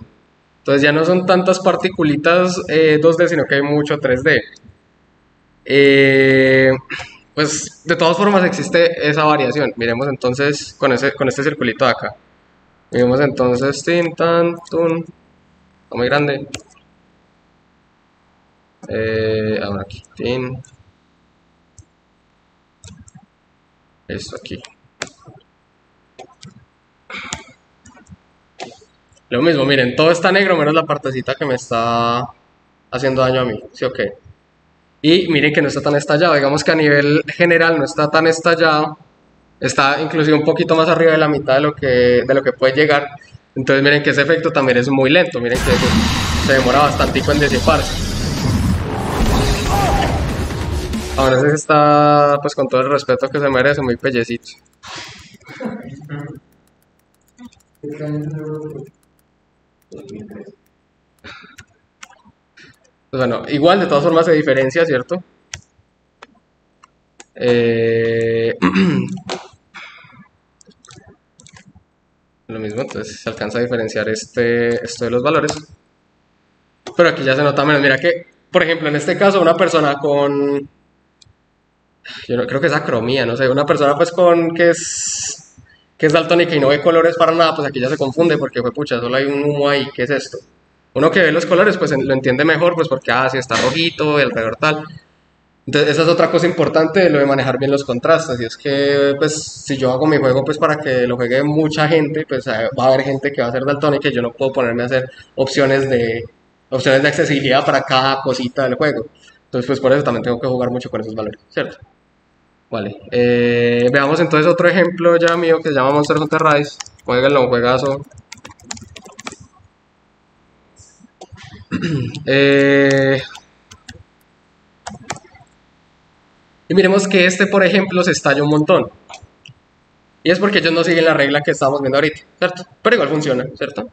Entonces ya no son tantas particulitas 2D, sino que hay mucho 3D. Pues de todas formas existe esa variación. Miremos entonces con este circulito de acá. Miremos entonces tin, tan, tun. Está muy grande. Ahora aquí, tin. Esto aquí. Lo mismo, miren, todo está negro menos la partecita que me está haciendo daño a mí, ¿sí o qué? Y miren que no está tan estallado, digamos que a nivel general no está tan estallado, está inclusive un poquito más arriba de la mitad de lo que puede llegar. Entonces miren que ese efecto también es muy lento, miren que se demora bastante en disiparse. Ahora ese está, pues con todo el respeto que se merece, muy pellecito. Pues bueno, igual de todas formas se diferencia, ¿cierto? Lo mismo, entonces se alcanza a diferenciar esto de los valores. Pero aquí ya se nota menos. Mira que, por ejemplo, en este caso, una persona con... Yo no creo que es acromía, no sé. Una persona pues que es daltónica y no ve colores para nada, pues aquí ya se confunde porque, fue pucha, solo hay un humo ahí. ¿Qué es esto? Uno que ve los colores, pues lo entiende mejor, pues porque, si está rojito, alrededor tal. Entonces, esa es otra cosa importante de lo de manejar bien los contrastes. Y es que, pues, si yo hago mi juego, pues, para que lo juegue mucha gente, pues, va a haber gente que va a ser daltónica y yo no puedo ponerme a hacer opciones de accesibilidad para cada cosita del juego. Entonces, pues, por eso también tengo que jugar mucho con esos valores, ¿cierto? Vale. Veamos entonces otro ejemplo ya mío que se llama Monster Hunter Rise. Jueguenlo, un juegazo. Y miremos que por ejemplo, se estalla un montón. Y es porque ellos no siguen la regla que estamos viendo ahorita, ¿cierto? Pero igual funciona, ¿cierto?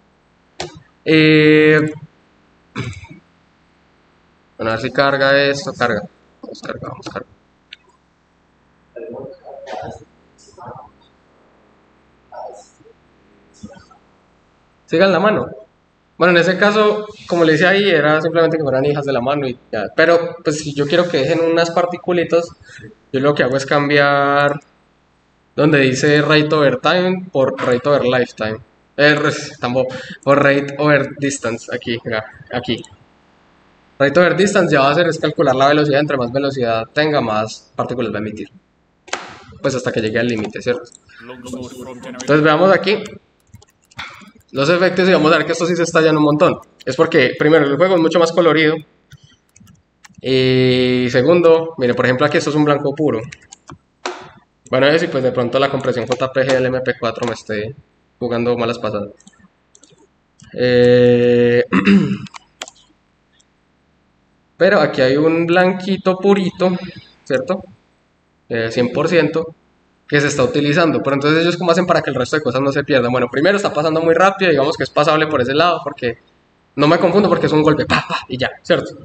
Bueno, a ver si carga esto, carga. Vamos, carga. Sigan la mano. Bueno, en ese caso, como le decía ahí, era simplemente que fueran hijas de la mano y ya. Pero, pues, si yo quiero que dejen unas particulitas, yo lo que hago es cambiar donde dice Rate Over Time por Rate Over Lifetime. Tampoco, por Rate Over Distance, aquí, aquí. Rate Over Distance ya va a hacer es calcular la velocidad, entre más velocidad tenga, más partículas va a emitir. Pues hasta que llegue al límite, ¿cierto? Entonces veamos aquí los efectos y vamos a ver que esto sí se estallan un montón. Es porque, primero, el juego es mucho más colorido. Y segundo, mire, por ejemplo, aquí esto es un blanco puro. Bueno, es si pues de pronto la compresión JPG del MP4 me esté jugando malas pasadas. Pero aquí hay un blanquito purito, ¿cierto? 100%. Que se está utilizando, pero entonces ellos cómo hacen para que el resto de cosas no se pierdan. Bueno, primero está pasando muy rápido, digamos que es pasable por ese lado, porque no me confundo porque es un golpe, pa, y ya, ¿cierto?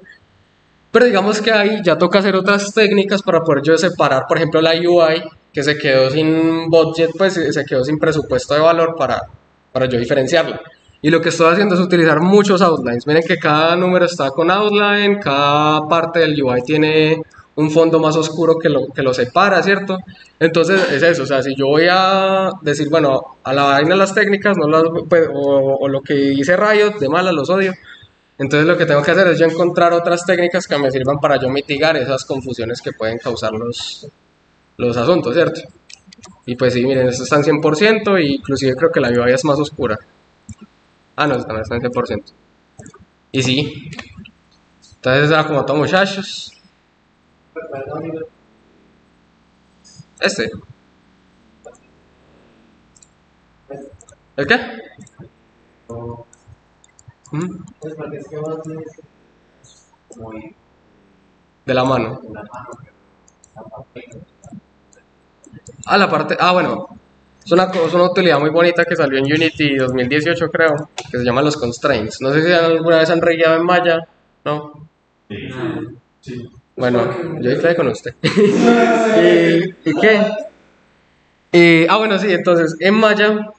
Pero digamos que ahí ya toca hacer otras técnicas para poder yo separar, por ejemplo, la UI, que se quedó sin budget, pues se quedó sin presupuesto de valor para yo diferenciarla. Y lo que estoy haciendo es utilizar muchos outlines. Miren que cada número está con outline, cada parte del UI tiene un fondo más oscuro que lo separa, ¿cierto? Entonces es eso, o sea, si yo voy a decir, bueno, a la vaina las técnicas, no las, pues, o lo que hice Riot, de malas los odio, entonces lo que tengo que hacer es yo encontrar otras técnicas que me sirvan para yo mitigar esas confusiones que pueden causar los asuntos, ¿cierto? Y pues sí, miren, esto está en 100% e inclusive creo que la UI es más oscura. Ah, no, también está en 100%. Y sí, entonces era como todo, muchachos. ¿El qué? De la mano. La parte... bueno. Es una utilidad muy bonita que salió en Unity 2018, creo, que se llama los constraints. No sé si alguna vez han regueado en Maya, ¿no? Sí. Bueno, yo hice con usted. ¿Y qué? Bueno, sí, entonces, en Maya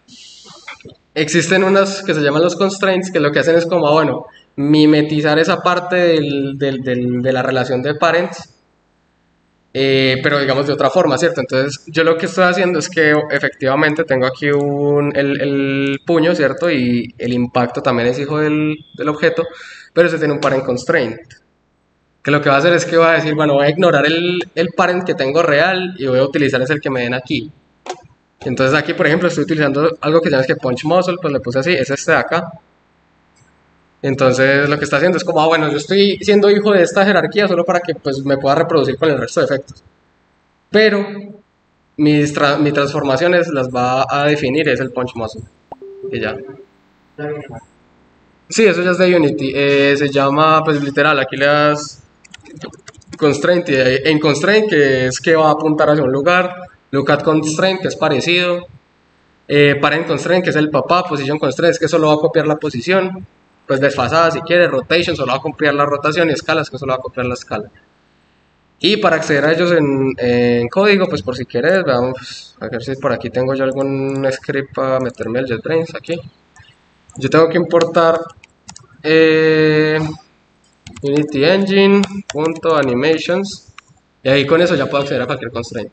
existen unas que se llaman los constraints, que lo que hacen es como, bueno, mimetizar esa parte de la relación de parents, pero digamos de otra forma, ¿cierto? Entonces yo lo que estoy haciendo es que efectivamente tengo aquí el puño, ¿cierto? Y el impacto también es hijo del objeto, pero se tiene un parent constraint. Que lo que va a hacer es que va a decir, bueno, voy a ignorar el parent que tengo real y voy a utilizar es el que me den aquí. Entonces aquí, por ejemplo, estoy utilizando algo que se llama punch muzzle, pues le puse así, es este de acá. Entonces lo que está haciendo es como, ah, bueno, yo estoy siendo hijo de esta jerarquía solo para que pues me pueda reproducir con el resto de efectos. Pero mis transformaciones las va a definir es el punch muzzle. Y ya. Sí, eso ya es de Unity. Se llama, pues literal, aquí le das constraint y en constraint, que es que va a apuntar hacia un lugar. Look at constraint, que es parecido. Parent constraint, que es el papá. Position constraint, es que solo va a copiar la posición. Pues desfasada si quiere. Rotation, solo va a copiar la rotación. Y escalas, que solo va a copiar la escala. Y para acceder a ellos en código, pues por si quieres, veamos, a ver si por aquí tengo yo algún script para meterme el JetBrains aquí. Yo tengo que importar Unity Engine.animations y ahí con eso ya puedo acceder a cualquier constraint.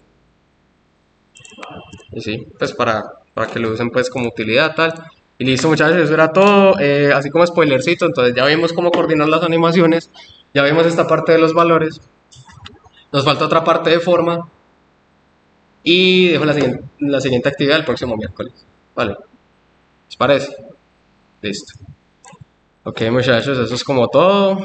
Y sí, pues para que lo usen pues como utilidad tal. Y listo muchachos, eso era todo, así como spoilercito, entonces ya vimos cómo coordinar las animaciones, ya vimos esta parte de los valores, nos falta otra parte de forma y dejo la siguiente actividad el próximo miércoles, ¿vale? ¿Les parece? Listo. Ok muchachos, eso es como todo.